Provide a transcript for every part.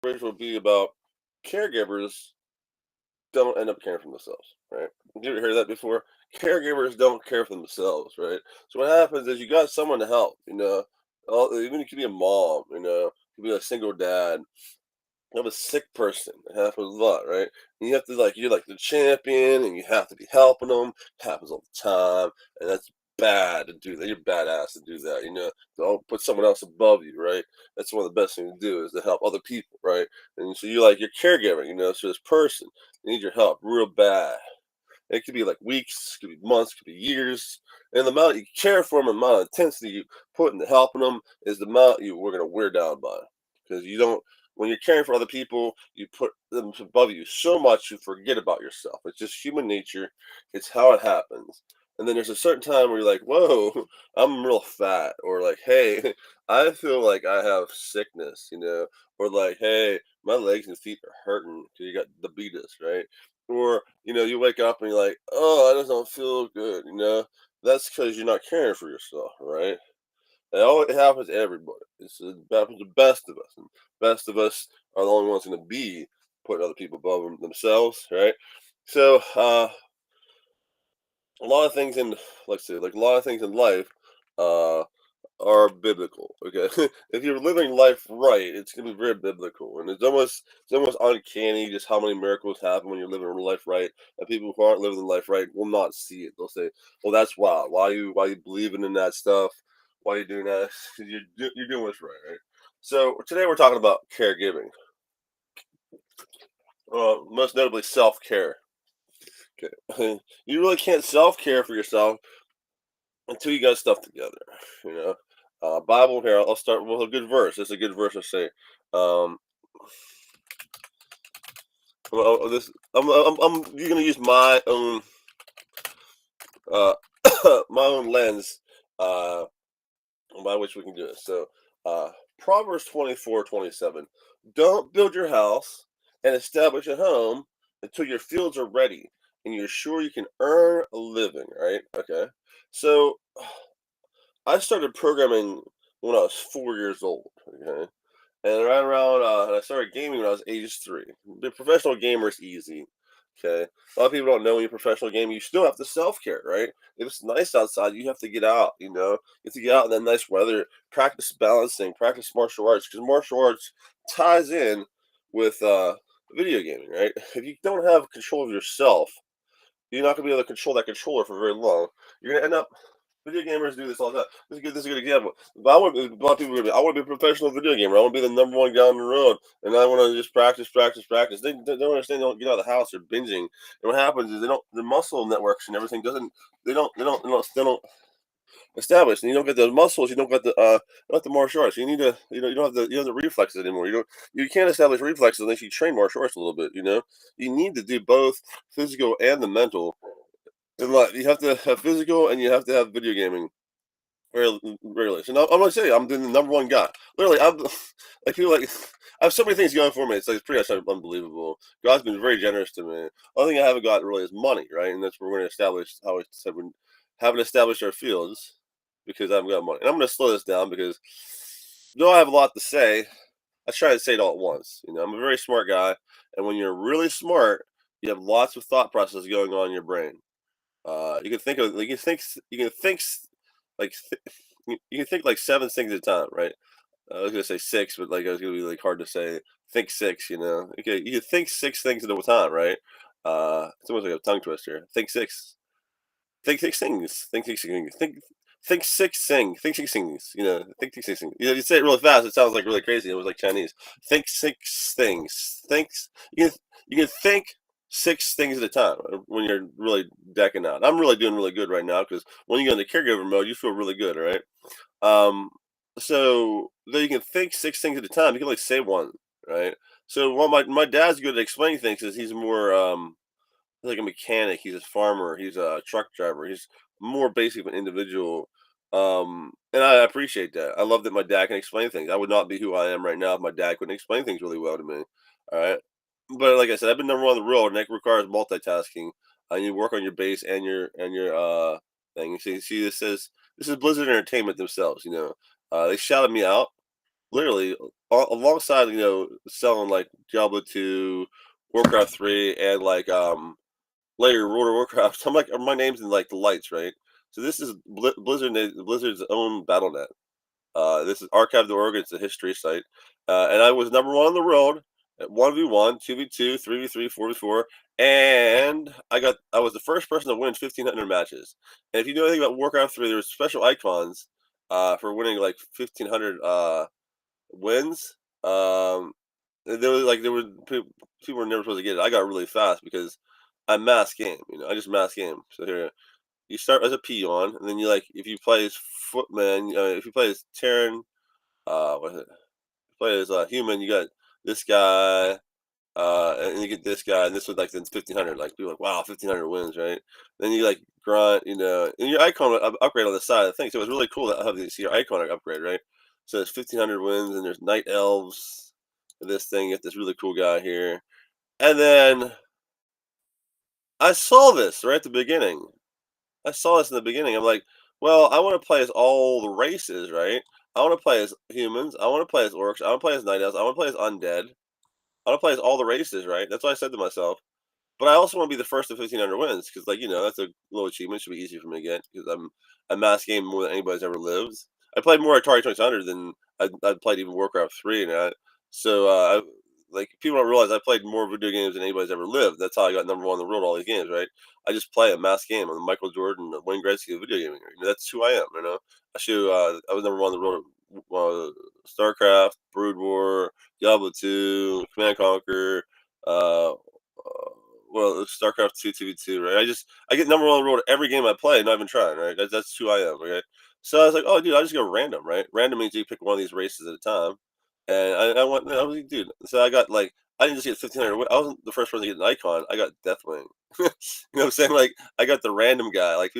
bridge will be about caregivers don't end up caring for themselves, right? You ever heard that before? Caregivers don't care for themselves, right? So what happens is you got someone to help, even it could be a mom, it could be a single dad, you have a sick person. It happens a lot, right? And you have to you're like the champion, and you have to be helping them. It happens all the time, and that's bad to do that. You're badass to do that. Don't put someone else above you, right? That's one of the best things to do is to help other people, right? And so you're caregiver, so this person needs your help real bad. It could be like weeks, could be months, could be years. And the amount you care for them, the amount of intensity you put into helping them is the amount you we're gonna wear down by. Because you don't when you're caring for other people, you put them above you so much you forget about yourself. It's just human nature. It's how it happens. And then there's a certain time where you're like, whoa, I'm real fat, or like, hey, I feel like I have sickness, or like, hey, my legs and feet are hurting because you got diabetes, right? Or, you wake up and you're like, "Oh, I just don't feel good," That's because you're not caring for yourself, right? It happens to everybody. It happens to the best of us, and best of us are the only ones gonna be putting other people above themselves, right? So, a lot of things in like I said, like a lot of things in life, uh are biblical. Okay, if you're living life right, it's gonna be very biblical, and it's almost uncanny just how many miracles happen when you're living life right. And people who aren't living life right will not see it. They'll say, "Well, that's wild. Why you believing in that stuff? Why are you doing that? You're doing what's right, right?" So today we're talking about caregiving, most notably self care. Okay, you really can't self care for yourself until you got stuff together, you know. Bible here. I'll start with a good verse. It's a good verse to say. Um, you're gonna use my own uh, my own lens uh, by which we can do it. So, uh, Proverbs 24:27. Don't build your house and establish a home until your fields are ready and you're sure you can earn a living. Right? Okay. So I started programming when I was 4 years old. Okay. And right around, I started gaming when I was age 3. The professional gamer is easy. Okay. A lot of people don't know when you're a professional gamer, you still have to self care, right? If it's nice outside, you have to get out, You have to get out in that nice weather, practice balancing, practice martial arts, because martial arts ties in with video gaming, right? If you don't have control of yourself, you're not going to be able to control that controller for very long. You're going to end up Video gamers do this all the time. This is a good example. But a lot of people are gonna be, I want to be a professional video gamer. I want to be the number one guy on the road, and I want to just practice, practice, practice. They don't understand. They don't get out of the house. They're binging, and what happens is they don't. The muscle networks and everything doesn't. They don't establish, and you don't get the muscles. You don't get the martial arts. You need to. You don't have the reflexes anymore. You can't establish reflexes unless you train martial arts a little bit. You need to do both physical and the mental. And like you have to have physical and you have to have video gaming. Rarely. So now I'm gonna say I'm the number one guy. Literally, I feel like I have so many things going for me. It's pretty much unbelievable. God's been very generous to me. Only thing I haven't got really is money, right? And that's where we're gonna establish how I said we haven't established our fields because I haven't got money. And I'm gonna slow this down because though I have a lot to say, I try to say it all at once. I'm a very smart guy, and when you're really smart, you have lots of thought processes going on in your brain. You can think of you can think like you can think like 7 things at a time, right? I was gonna say 6, but like I was gonna be like hard to say. Think 6, Okay, you can think 6 things at a time, right? It's almost like a tongue twister. Think 6. Think 6 things. Think 6 things. Think 6 things. Think 6 things. Think 6 things. You say it really fast. It sounds like really crazy. It was like Chinese. Think 6 things. You can think 6 things at a time when you're really decking out. I'm really doing really good right now because when you go into caregiver mode, you feel really good, all right? Um, so then you can think 6 things at a time. You can only say one, right? So what my dad's good at explaining things is he's more like a mechanic. He's a farmer. He's a truck driver. He's more basic of an individual. And I appreciate that. I love that my dad can explain things. I would not be who I am right now if my dad couldn't explain things really well to me. All right. But like I said, I've been number one on the road, and that requires multitasking. You work on your base and your thing. See, this is Blizzard Entertainment themselves. They shouted me out literally alongside selling like Diablo 2, Warcraft 3, and like later World of Warcraft. I'm like my name's in like the lights, right? So this is Blizzard's own BattleNet. This is archive.org. It's a history site, and I was number one on the world at 1v1, 2v2, 3v3, 4v4, and I was the first person to win 1,500 matches. And if you know anything about Warcraft 3, there was special icons for winning like 1,500 wins. There were people were never supposed to get it. I got really fast because I mass game. I just mass game. So here you start as a peon, and then you like if you play as footman, if you play as Terran, what is it? Play as a human, you got this guy, and you get this guy, and this was like then 1,500. Like people are like, wow, 1,500 wins, right? Then you like grunt, and your icon upgrade on the side of the thing. So it was really cool to have see your icon upgrade, right? So it's 1,500 wins, and there's night elves. And this thing, you get this really cool guy here, and then I saw this right at the beginning. I saw this in the beginning. I'm like, well, I want to play as all the races, right? I want to play as humans. I want to play as orcs. I want to play as night elves. I want to play as undead. I want to play as all the races, right? That's what I said to myself. But I also want to be the first to 1,500 wins because, like, that's a little achievement. Should be easy for me to get because I mass game more than anybody's ever lived. I played more Atari 2600 than I played even Warcraft 3 and that. So, like, people don't realize I played more video games than anybody's ever lived. That's how I got number one in the world all these games, right? I just play a mass game. I'm Michael Jordan, Wayne Gretzky of video gaming. That's who I am, I was number one in the world. StarCraft, Brood War, Diablo 2, Command and Conquer, well, StarCraft 2, 2v2, right? I get number one in the world every game I play, not even trying, right? That's who I am, okay? So I was like, oh, dude, I just go random, right? Random means you pick one of these races at a time. And I went, I was like, dude, so I got like, I didn't just get 1,500. I wasn't the first person to get an icon. I got Deathwing. You know what I'm saying? Like, I got the random guy. Like,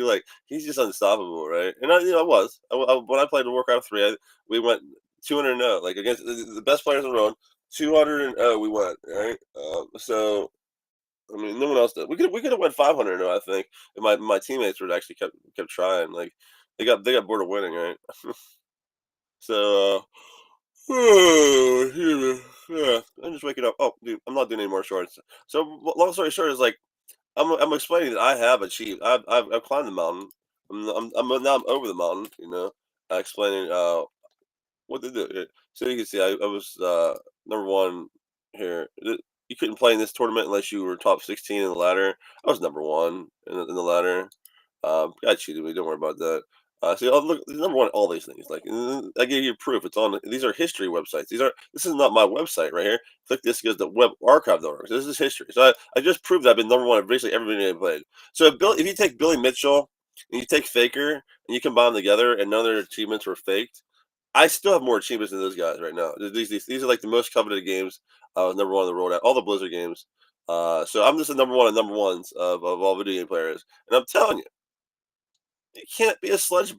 he's just unstoppable, right? And I was. When I played Warcraft 3, we went 200-0, like against the best players in the world. 200-0, we went, right? So I mean, no one else did. We could have went 500. I think, and my teammates were actually kept trying. Like they got bored of winning, right? So, yeah, I'm just waking up. Oh, dude, I'm not doing any more shorts. So, long story short is like I'm explaining that I have achieved. I've climbed the mountain. Now I'm over the mountain. Explaining what they do. So you can see, I was number one here. You couldn't play in this tournament unless you were top 16 in the ladder. I was number one in the ladder. God cheated me. Don't worry about that. See, look, number one, all these things. Like I gave you proof. It's on. These are history websites. This is not my website right here. Click this goes to web archive.org. This is history. So I just proved that I've been number one in basically every video I played. So if you take Billy Mitchell and you take Faker and you combine them together and none of their achievements were faked, I still have more achievements than those guys right now. These are like the most coveted games. I was number one in the world at all the Blizzard games. So I'm just the number one of number ones of all video game players. And I'm telling you, you can't be a sledge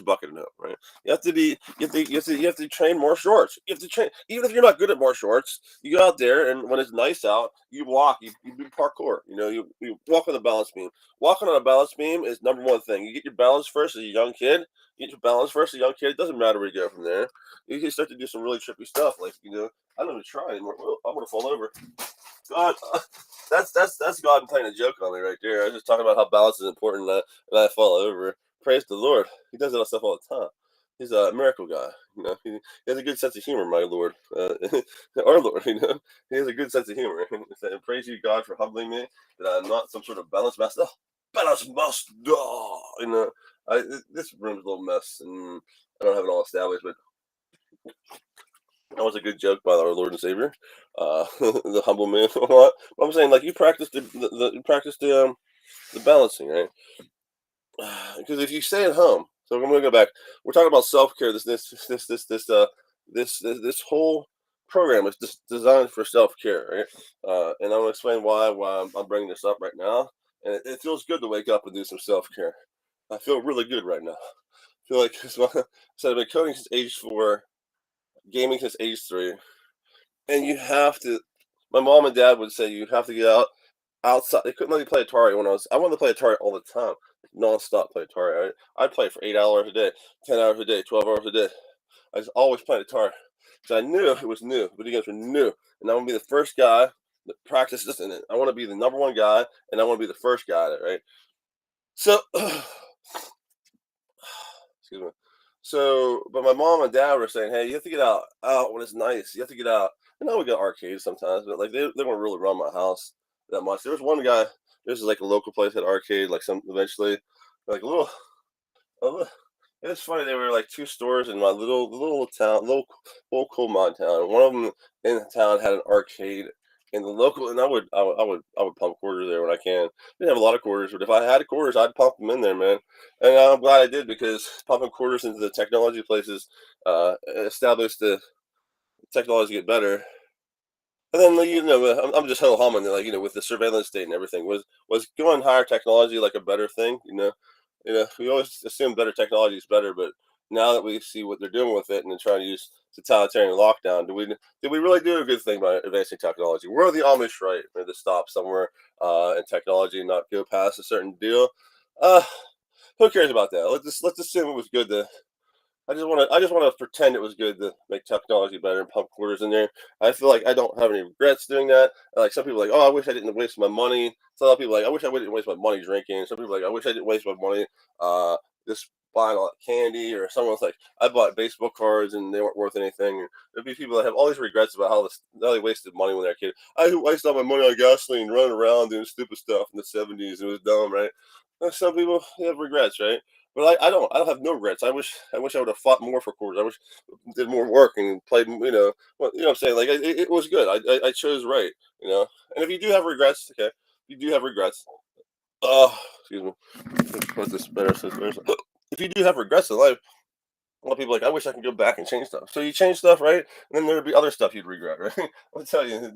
bucket enough, right? You have to train more shorts. You have to train even if you're not good at more shorts. You go out there and when it's nice out, you walk, you do parkour. You walk on a balance beam. Walking on a balance beam is number one thing. You get your balance first as a young kid. You get your balance first as a young kid. It doesn't matter where you go from there. You can start to do some really trippy stuff. Like I don't even try anymore. Oh, I'm gonna fall over. God, that's God playing a joke on me right there. I was just talking about how balance is important, and I fall over. Praise the Lord. He does that stuff all the time. He's a miracle guy. He has a good sense of humor, my Lord, our Lord. He has a good sense of humor. And praise you, God, for humbling me that I'm not some sort of balance master. Balance master. This room's a little mess, and I don't have it all established, but that was a good joke by our Lord and Savior, the humble man. What I'm saying, like you practice the balancing, right? Because if you stay at home, so I'm going to go back. We're talking about self care. This whole program is designed for self care, right? And I'm going to explain why I'm bringing this up right now. And it feels good to wake up and do some self care. I feel really good right now. I feel like so I've been coding since age 4, gaming since age 3. And you have to. My mom and dad would say you have to get outside. They couldn't let me play Atari when I wanted to play Atari all the time, nonstop play Atari. I'd play for 8 hours a day, 10 hours a day, 12 hours a day. I was always playing Atari. So I knew it was new. Video games were new, and I want to be the first guy that practices in it. I want to be the number one guy, and I want to be the first guy at it, right? So, excuse me. So, but my mom and dad were saying, "Hey, you have to get out when it's nice. You have to get out." And I would go arcades sometimes, but like they weren't really run my house that much. There was one guy. This is like a local place had arcade, like some eventually, like a little. It's funny. There were like two stores in my little town, little coal mine town. One of them in the town had an arcade, in the local, and I would pump quarters there when I can. Didn't have a lot of quarters, but if I had quarters, I'd pump them in there, man. And I'm glad I did because pumping quarters into the technology places established the technology get better. And then like, I'm just ho humming like with the surveillance state and everything was going higher technology like a better thing. We always assume better technology is better, but now that we see what they're doing with it and they're trying to use totalitarian lockdown, did we really do a good thing by advancing technology? Were the Amish right to stop somewhere in technology and not go past a certain deal? Uh, who cares about that? Let's assume it was good to I just want to pretend it was good to make technology better and pump quarters in there. I feel like I don't have any regrets doing that. Like some people are like, oh, I wish I didn't waste my money. Some other people are like, I wish I wouldn't waste my money drinking. Some people are like, I wish I didn't waste my money just buying all that candy. Or someone's like, I bought baseball cards and they weren't worth anything. And there'd be people that have all these regrets about how they wasted money when they were a kid. I wasted all my money on gasoline, running around doing stupid stuff in the '70s. It was dumb, right? Some people have regrets, right? But I don't have no regrets. I wish I would have fought more for quarters. I wish I did more work and played. Well, what I'm saying. Like it was good. I chose right. And if you do have regrets, okay, you do have regrets. Excuse me. Let's put this better. If you do have regrets in life, a lot of people are like I wish I could go back and change stuff. So you change stuff, right? And then there'd be other stuff you'd regret, right? I'll tell you,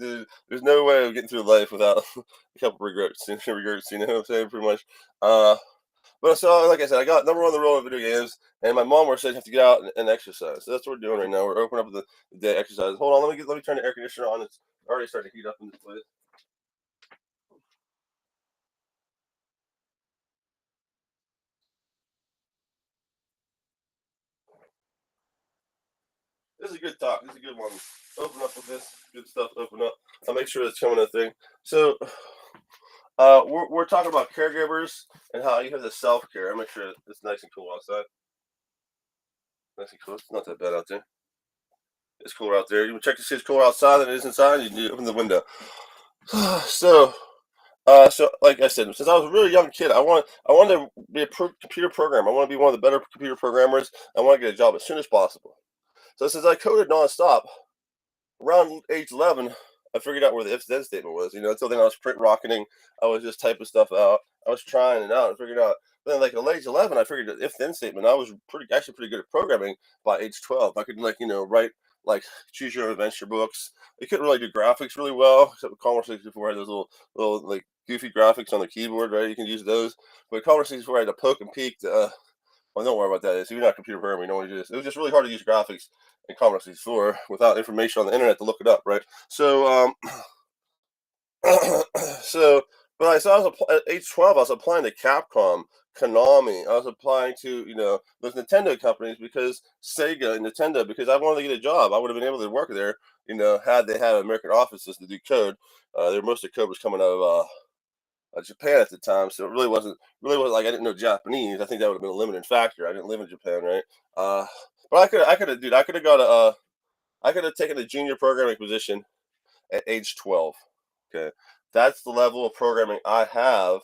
there's no way of getting through life without a couple regrets. Regrets, you know what I'm saying? Pretty much. But so, like I said, I got number one on the roll of video games, and my mom was saying you have to get out and exercise. So that's what we're doing right now. We're opening up the day exercise. Hold on, let me turn the air conditioner on. It's already starting to heat up in this place. This is a good talk. This is a good one. Open up with this good stuff. Open up. I'll make sure it's coming a thing. So, we're talking about caregivers and how you have the self care. I'll make sure it's nice and cool outside. Nice and cool. It's not that bad out there. It's cooler out there. You can check to see it's cooler outside than it is inside. You do open the window. so so like I said, since I was a really young kid, I wanted to be a computer programmer. I want to be one of the better computer programmers. I want to get a job as soon as possible. So since I coded nonstop, around age 11, I figured out where the if then statement was. Until then I was print rocketing. I was just typing stuff out. I was trying it out and figured out. Then like at age 11, I figured the if then statement. I was pretty good at programming by age 12. I could write like choose your own adventure books. I couldn't really do graphics really well, except with Commodore 64 had those little like goofy graphics on the keyboard, right? You can use those. But Commodore 64 had to poke and peek to well, don't worry about that. If you're not computer programming, you know what it is. It was just really hard to use graphics in Commodore 64 without information on the internet to look it up, right? So, so, so I was at age 12. I was applying to Capcom, Konami. I was applying to those Nintendo companies because Sega and Nintendo because I wanted to get a job. I would have been able to work there, had they had American offices to do code. Most of the code was coming out of Japan at the time, so it really wasn't like I didn't know Japanese. I think that would have been a limiting factor. I didn't live in Japan, right? But I could have got I could have taken a junior programming position at age 12. Okay, that's the level of programming I have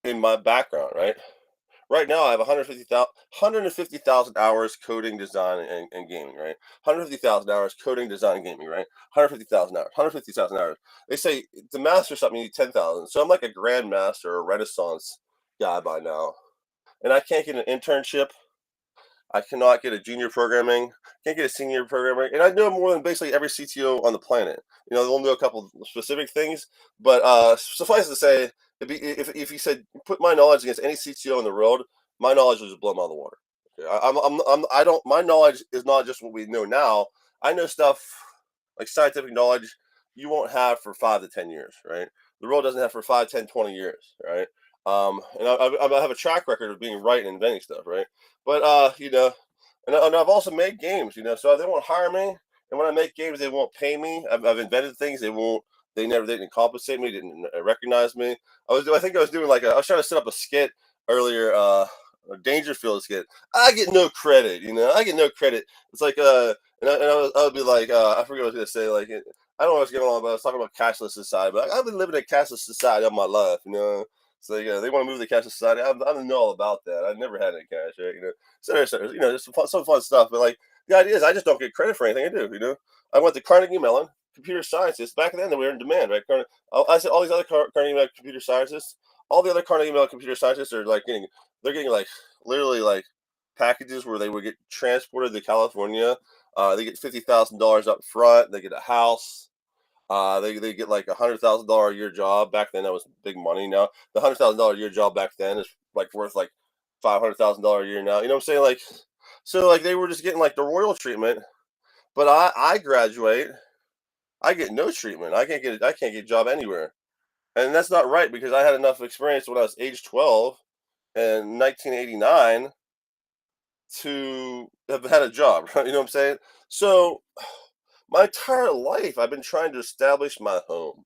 in my background, right? Right now, I have 150,000 hours coding, design, and gaming, right? 150,000 hours coding, design, and gaming, right? 150,000 hours. 150,000 hours. They say to master something, you need 10,000. So I'm like a grandmaster or a renaissance guy by now. And I can't get an internship. I cannot get a junior programming, can't get a senior programming, and I know more than basically every CTO on the planet. They'll know a couple specific things, but suffice to say, if you said put my knowledge against any CTO in the world, my knowledge would just blow them out of the water. Okay, I don't. My knowledge is not just what we know now. I know stuff like scientific knowledge you won't have for 5 to 10 years, right? The world doesn't have for 5, 10, 20 years, right? And I have a track record of being right and inventing stuff, right? But And I've also made games, so they won't hire me. And when I make games, they won't pay me. I've invented things. They didn't compensate me, didn't recognize me. I think I was doing I was trying to set up a skit earlier, a Dangerfield skit. I get no credit, I get no credit. It's I would be like, I forget what I was gonna say. I don't know what's going on, but I was talking about cashless society. But I've been living in a cashless society all my life. So they want to move the cashless society. I don't know all about that. I've never had any cash, right? Just some fun stuff. But the idea is, I just don't get credit for anything I do. I went to Carnegie Mellon, computer scientists. Back then, they were in demand, right? I said all these other Carnegie Mellon computer scientists, all the other Carnegie Mellon computer scientists are they're getting literally packages where they would get transported to California. They get $50,000 up front. They get a house. They get $100,000 a year job. Back then, that was big money. Now the $100,000 a year job back then is worth $500,000 a year now. You know what I'm saying? So they were just getting the royal treatment. But I graduate, I get no treatment. I can't get a job anywhere, and that's not right because I had enough experience when I was age 12 in 1989 to have had a job. Right? You know what I'm saying? So my entire life, I've been trying to establish my home.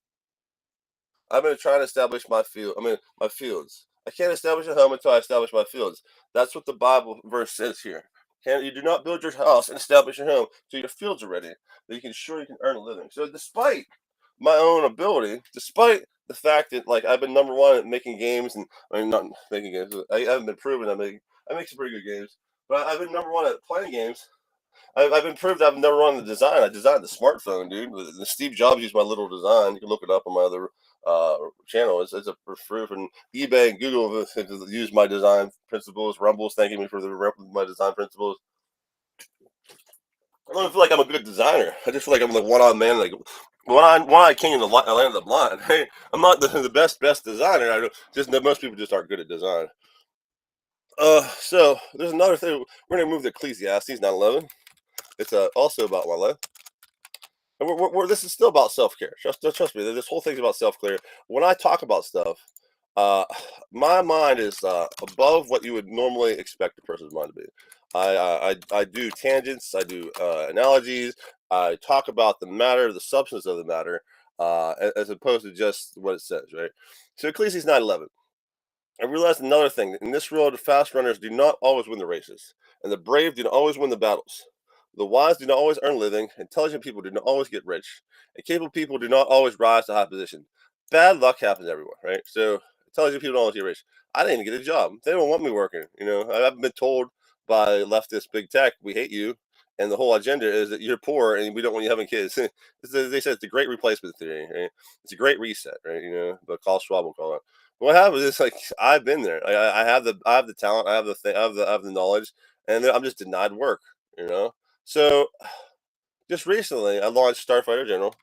I've been trying to establish my fields. I can't establish a home until I establish my fields. That's what the Bible verse says here. You do not build your house and establish your home till your fields are ready, that you can earn a living. So despite my own ability, despite the fact that I've been number one at making games, and not making games, I haven't been proven I make some pretty good games, but I've been number one at playing games. I've been proved I've never run the design. I designed the smartphone, dude. The Steve Jobs used my little design. You can look it up on my other channel. It's a proof. And eBay and Google have used my design principles. Rumble's thanking me for my design principles. I don't feel like I'm a good designer. I just feel like I'm the one-on man, one-eyed king in the land of the blind. Hey, I'm not the best designer. Most people just aren't good at design. So there's another thing. We're gonna move to Ecclesiastes 9:11. It's also about my life. And this is still about self care. Trust me. This whole thing's about self care. When I talk about stuff, uh, my mind is above what you would normally expect a person's mind to be. I do tangents. I do analogies. I talk about the matter, the substance of the matter, as opposed to just what it says. Right. So Ecclesiastes 9:11. I realized another thing. In this world, fast runners do not always win the races, and the brave do not always win the battles. The wise do not always earn a living, intelligent people do not always get rich, and capable people do not always rise to high position. Bad luck happens everywhere, right? So intelligent people don't always get rich. I didn't even get a job. They don't want me working. I've been told by leftist big tech, we hate you, and the whole agenda is that you're poor and we don't want you having kids. They said it's the great replacement theory, right? It's a great reset, right? But Carl Schwab will call it. What happens is I've been there. I have the talent. I have the thing. I have the knowledge, and I'm just denied work. You know. So just recently, I launched Starfighter General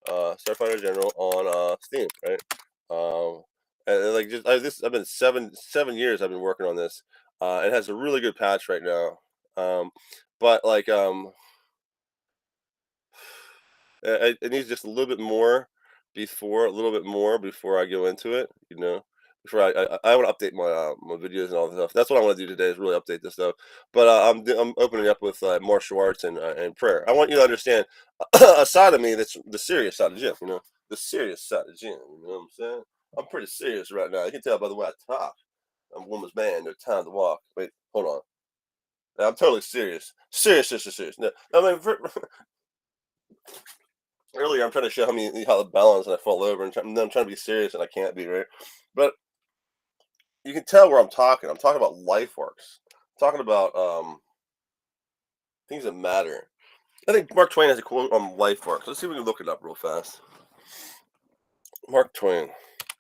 on Steam, right? And I've been 7 years. I've been working on this. It has a really good patch right now. But it needs just a little bit more before I go into it. Before I want to update my videos and all that stuff. That's what I want to do today is really update this stuff. But I'm opening up with martial arts and prayer. I want you to understand a side of me that's the serious side of Jim. The serious side of Jim. You know what I'm saying? I'm pretty serious right now. You can tell by the way I talk. I'm a woman's man. No time to walk. Wait, hold on. I'm totally serious. Serious. No, I mean, earlier I'm trying to show how to balance and I fall over and I'm trying to be serious and I can't be, right. But you can tell where I'm talking about life arcs. I'm talking about things that matter. I think Mark Twain has a quote on life arcs. Let's see if we can look it up real fast. Mark Twain.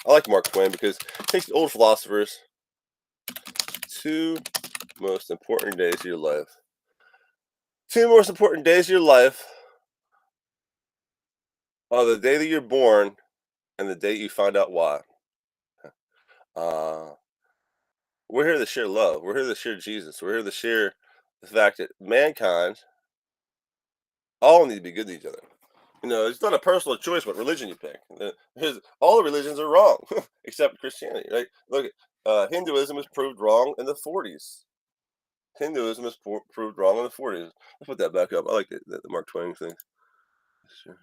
I like Mark Twain because he takes the old philosophers. Two most important days of your life. Two most important days of your life are the day that you're born and the day you find out why. Uh, we're here to share love. We're here to share Jesus. We're here to share the fact that mankind all need to be good to each other. It's not a personal choice what religion you pick. All the religions are wrong except Christianity, right? Look, Hinduism was proved wrong in the 40s. Hinduism is proved wrong in the 40s. Let's put that back up. I like the Mark Twain thing. Sure.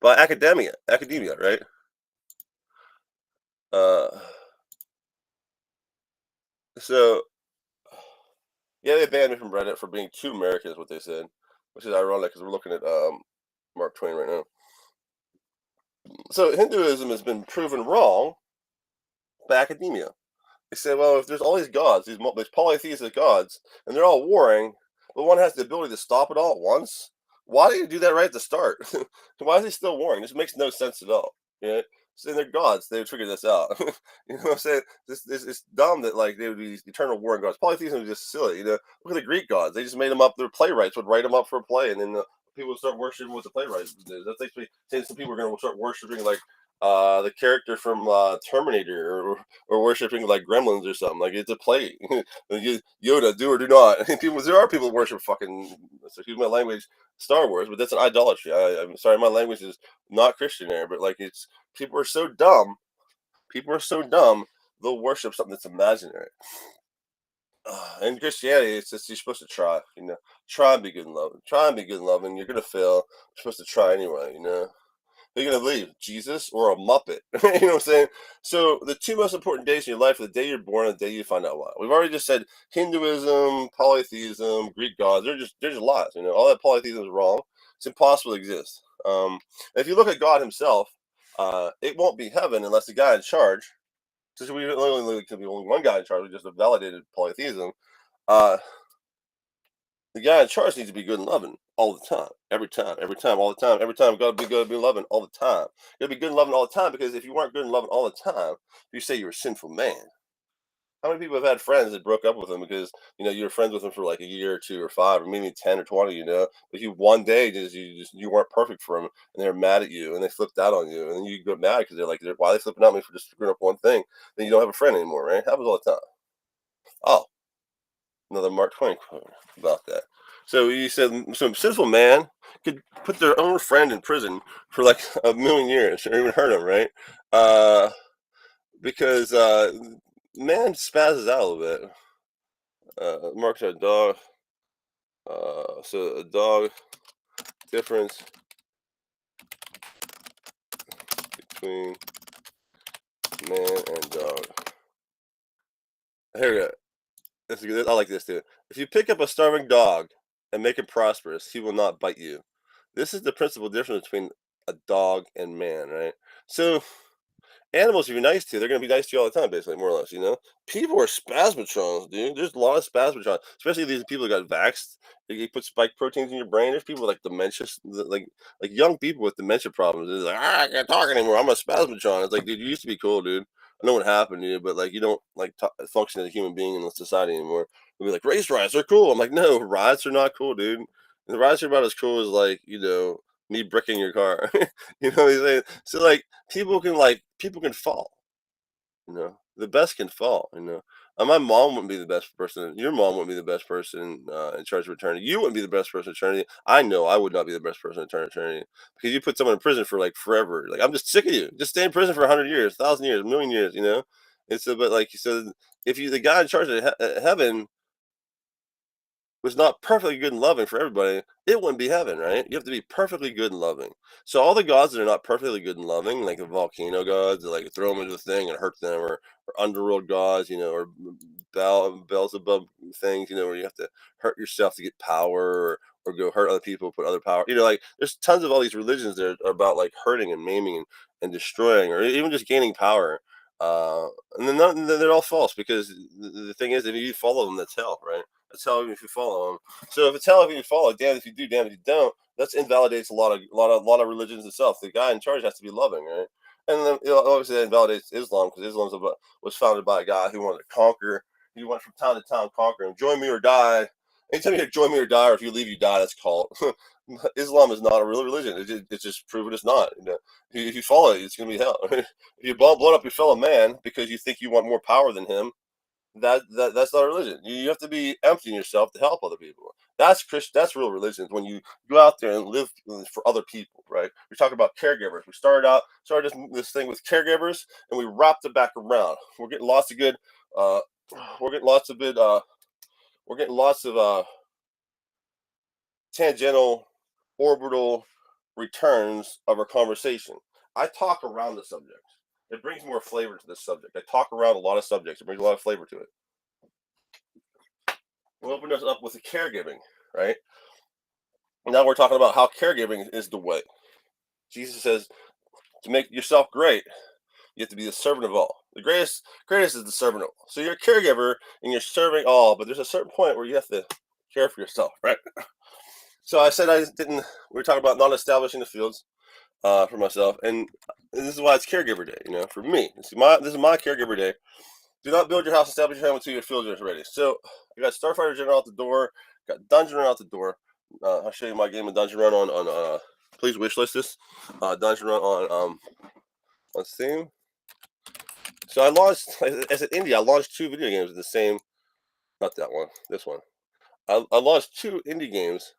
By academia, right? Uh, so yeah, they banned me from Reddit for being too American, is what they said, which is ironic because we're looking at Mark Twain right now. So Hinduism has been proven wrong by academia. They say, well, if there's all these gods, these polytheistic gods, and they're all warring, but one has the ability to stop it all at once. Why do you do that right at the start? Why is he still warring? This makes no sense at all. You know? So they're gods. They would figure this out. You know what I'm saying? This it's dumb that like they would be these eternal warring gods. Polytheism is just silly. You know, look at the Greek gods. They just made them up. Their playwrights would write them up for a play, and then people would start worshiping what the playwrights did. That's like saying some people are going to start worshiping like the character from Terminator, or worshiping like gremlins or something. Like it's a play. Yoda, do or do not. There are people who worship fucking, excuse my language, Star Wars, but that's an idolatry. I'm sorry, my language is not Christian there, but like it's people are so dumb. People are so dumb. They'll worship something that's imaginary. In Christianity, it's just you're supposed to try. You know, try and be good and loving. Try and be good and loving. You're gonna fail. You're supposed to try anyway. You know. Who are you gonna believe, Jesus or a Muppet? You know what I'm saying? So the two most important days in your life are the day you're born and the day you find out why. We've already just said Hinduism, polytheism, Greek gods. They're just lies. You know, all that polytheism is wrong. It's impossible to exist. If you look at God Himself, it won't be heaven unless the guy in charge. Since we only could be only one guy in charge, we just have validated polytheism. Uh, the guy in charge needs to be good and loving all the time, every time, all the time, every time. Got to be good and be loving all the time. You got to be good and loving all the time because if you weren't good and loving all the time, you say you're a sinful man. How many people have had friends that broke up with them because you were friends with them for like a year or two or five or maybe 10 or 20, but you one day you weren't perfect for them and they're mad at you and they flipped out on you and then you get mad because they're like, why are they flipping out on me for just screwing up one thing? Then you don't have a friend anymore, right? Happens all the time. Oh, another Mark Twain quote about that. So he said, some sinful man could put their own friend in prison for like a million years or even hurt him, right? Uh, because man spazzes out a little bit. Mark said dog. So a dog difference between man and dog. Here we go. This is good. I like this too. If you pick up a starving dog and make him prosperous, he will not bite you. This is the principal difference between a dog and man, right? So animals, if you're nice to, they're gonna be nice to you all the time, basically, more or less. People are spasmatrons, dude. There's a lot of spasmatrons, especially these people that got vaxxed. They put spike proteins in your brain. There's people with like dementia, like young people with dementia problems. They're like, I can't talk anymore. I'm a spasmatron. It's like, dude, you used to be cool, dude. I know what happened to you, but like, you don't like function as a human being in the society anymore. They'll be like, race riots are cool. I'm like, no, riots are not cool, dude. And the riots are about as cool as like, me bricking your car. You know what I'm saying? So like people can fall. The best can fall. My mom wouldn't be the best person. Your mom wouldn't be the best person in charge of eternity. You wouldn't be the best person in eternity. I know I would not be the best person in eternity because you put someone in prison for like forever. Like I'm just sick of you. Just stay in prison for 100 years, 1,000 years, a million years. And so, but like you said, if you the guy in charge of heaven was not perfectly good and loving for everybody, it wouldn't be heaven, right? You have to be perfectly good and loving. So all the gods that are not perfectly good and loving, like the volcano gods, that like throw them into the thing and hurt them, or underworld gods, or Beelzebub things, where you have to hurt yourself to get power, or go hurt other people, put other power. Like there's tons of all these religions that are about like hurting and maiming and destroying, or even just gaining power. Uh, and then they're all false because the thing is, if you follow them, that's hell, right? That's hell if you follow them. So if it's hell if you follow, damn if you do, damn if you don't. That invalidates a lot of religions itself. The guy in charge has to be loving, right? And then obviously that invalidates Islam because was founded by a guy who wanted to conquer. He went from town to town conquering. Join me or die. Anytime you join me or die, or if you leave, you die. That's called. Islam is not a real religion. It's just proven it's not. If you follow it, it's gonna be hell. If you blow up your fellow man because you think you want more power than him, that's not a religion. You have to be emptying yourself to help other people. That's Christian. That's real religion. When you go out there and live for other people, right? We're talking about caregivers. We started this thing with caregivers, and we wrapped it back around. We're getting lots of good. Uh, we're getting lots of good. we're getting lots of tangential, orbital returns of our conversation. I talk around the subject. It brings more flavor to this subject. I talk around a lot of subjects. It brings a lot of flavor to it. We'll open this up with the caregiving, right? Now we're talking about how caregiving is the way. Jesus says, to make yourself great, you have to be the servant of all. The greatest is the servant of all. So you're a caregiver and you're serving all, but there's a certain point where you have to care for yourself, right? So I said I didn't. We were talking about not establishing the fields for myself, and this is why it's caregiver day. For me, this is my caregiver day. Do not build your house, establish your home until your field is ready. So I got Starfighter General out the door, got Dungeon Run out the door. I'll show you my game of Dungeon Run on please wishlist this Dungeon Run on Steam. So I launched as an indie. I launched 2 video games in the same, not that one, this one. I launched 2 indie games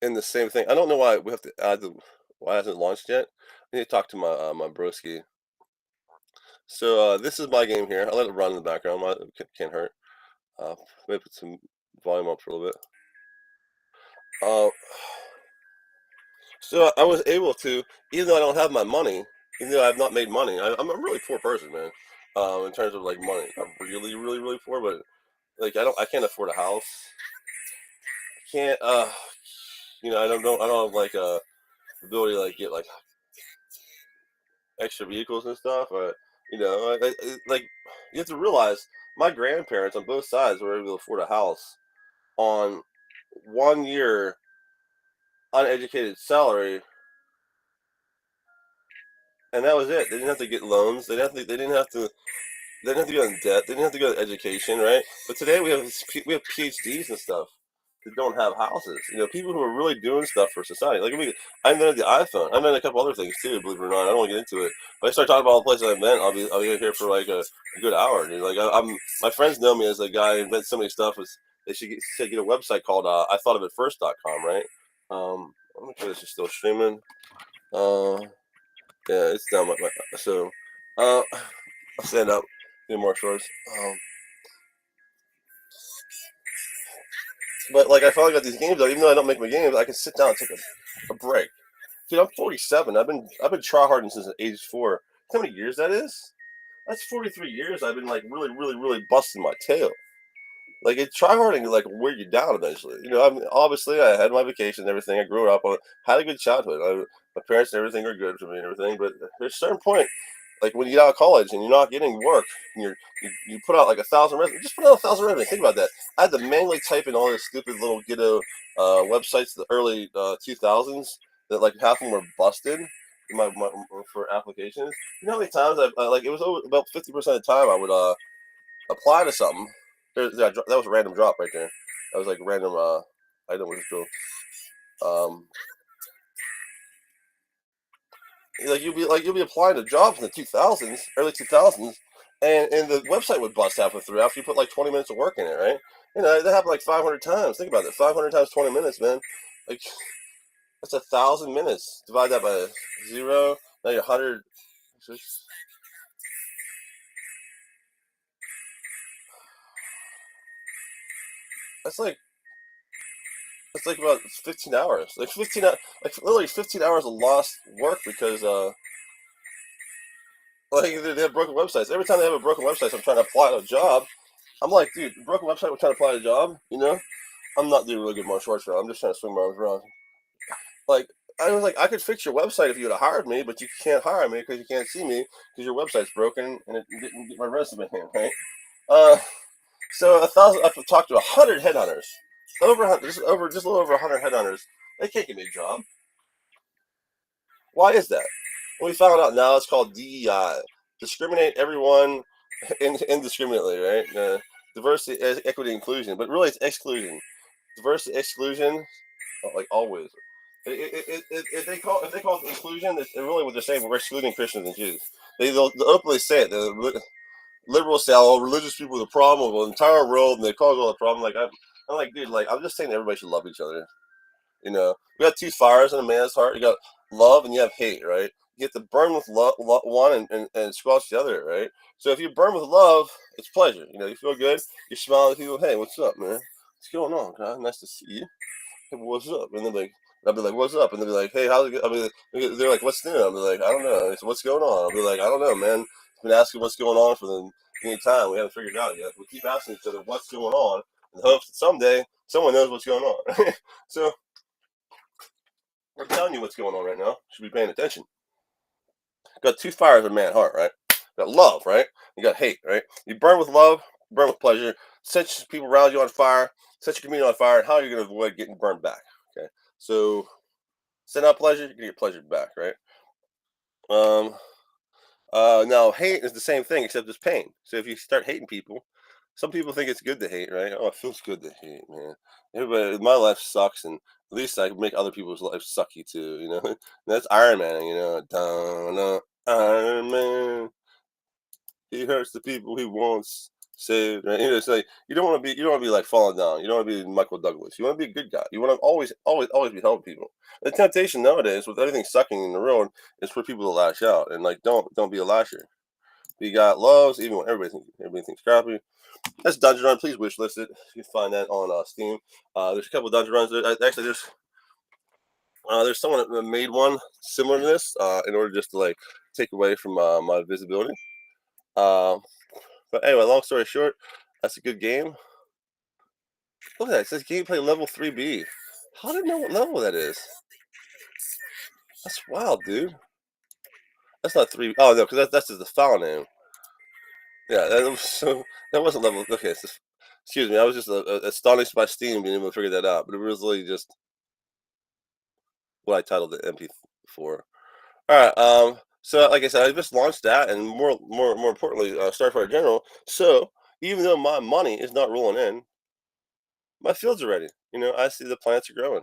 in the same thing. I don't know why we have to add why it hasn't launched yet. I need to talk to my broski. So this is my game here. I'll let it run in the background. It can't hurt. Maybe put some volume up for a little bit. So I was able to, even though I don't have my money, even though I have not made money, I'm a really poor person, man. In terms of like money, I'm really, really, really poor. But like I can't afford a house. Can't I don't have like ability to like get like extra vehicles and stuff. But like you have to realize my grandparents on both sides were able to afford a house on 1 year uneducated salary, and that was it. They didn't have to get loans. They didn't have to go in debt. They didn't have to go to education, right? But today we have PhDs and stuff that don't have houses. People who are really doing stuff for society. Like I invented the iPhone. I invented a couple other things too. Believe it or not, I don't want to get into it. But I start talking about all the places I invent. I'll be here for like a good hour. Dude. Like my friends know me as a guy who invents so many stuff. They should get a website called I thought of it first.com, right? Let me sure this is still streaming. Yeah, it's down so I'll stand up, do more shorts. But like I finally got these games out. Even though I don't make my games, I can sit down and take a break. Dude, I'm 47. I've been tryharding since age 4. How many years that is? That's 43 years. I've been like really, really, really busting my tail. Like tryharding like wear you down eventually. Obviously I had my vacation and everything. I grew up, had a good childhood. My parents and everything are good for me and everything. But there's a certain point, like when you get out of college and you're not getting work, and you put out like 1,000 resumes. Just put out 1,000 resumes. Think about that. I had to manually type in all these stupid little ghetto websites, the early 2000s, that like half of them were busted. For applications. You know how many times like it was about 50% of the time I would apply to something. That was a random drop right there. That was like random item was cool. You'll be applying to jobs in the 2000s, early 2000s, and the website would bust halfway through after you put like 20 minutes of work in it, right? That happened like 500 times. Think about it, 500 times 20 minutes, man. Like that's 1,000 minutes. Divide that by 0. Now you're 100. That's like about 15 hours. Like 15, like literally 15 hours of lost work because like they have broken websites. Every time they have a broken website, I'm trying to apply to a job. I'm like, dude, broken website, we're trying to apply to a job. I'm not doing really good martial arts. I'm just trying to swing my arms around. Like I was like, I could fix your website if you would have hired me, but you can't hire me because you can't see me because your website's broken and it didn't get my resume in, right? So 1,000. I've talked to 100 headhunters, just a little over 100 headhunters. They can't give me a job. Why is that? Well, we found out now it's called DEI. Discriminate everyone indiscriminately, right? Diversity, equity, inclusion. But really, it's exclusion. Diversity, exclusion, like always. If they call it inclusion, it's really what they're saying. We're excluding Christians and Jews. They'll openly say it. The liberals say, "Oh, religious people are the problem of the entire world," and they cause all the problem. Like I'm like, dude, like I'm just saying everybody should love each other. We got 2 fires in a man's heart. You got love and you have hate, right? you get to burn with one and squelch the other, right? So if you burn with love, it's pleasure. You feel good. You smile at people. Hey, what's up, man? What's going on, guy? Nice to see you. Hey, what's up? And then like, I'll be like, what's up? And they'll be like, hey, how's it? I'll be like, they're like, what's new? I'll be like, I don't know. So what's going on? I'll be like, I don't know, man. I've been asking what's going on for the any time. We haven't figured it out yet. We keep asking each other what's going on in the hopes that someday someone knows what's going on. So I'm telling you what's going on right now. You should be paying attention. Got two fires in man's heart, right? You got love, right? You got hate, right? You burn with love, burn with pleasure. Set people around you on fire, set your community on fire, and how are you going to avoid getting burned back? Okay, so send out pleasure, you get pleasure back, right? Um, Now hate is the same thing except it's pain. So if you start hating people, some people think it's good to hate, right? Oh, it feels good to hate, man. Everybody, my life sucks, and at least I can make other people's lives sucky too. And that's Iron Man. Dun, Iron Man. He hurts the people he wants saved. Right? It's like you don't want to be like falling down. You don't want to be Michael Douglas. You want to be a good guy. You want to always be helping people. The temptation nowadays with everything sucking in the road is for people to lash out and like don't be a lasher. You got loves even when everybody thinks crappy. That's Dungeon Run. Please wish list it. You can find that on Steam. There's a couple of Dungeon Runs. Actually, there's someone that made one similar to this in order just to like take away from my visibility. Um, but anyway, long story short, that's a good game. Look at that. It says gameplay level 3B. How do you know what level that is? That's wild, dude. That's not 3. Oh, no, because that's just the file name. Yeah, that wasn't level. Okay, excuse me. I was just astonished by Steam being able to figure that out, but it was really just what I titled it MP4. All right. So, like I said, I just launched that, and more importantly, Starfire General. So, even though my money is not rolling in, my fields are ready. I see the plants are growing.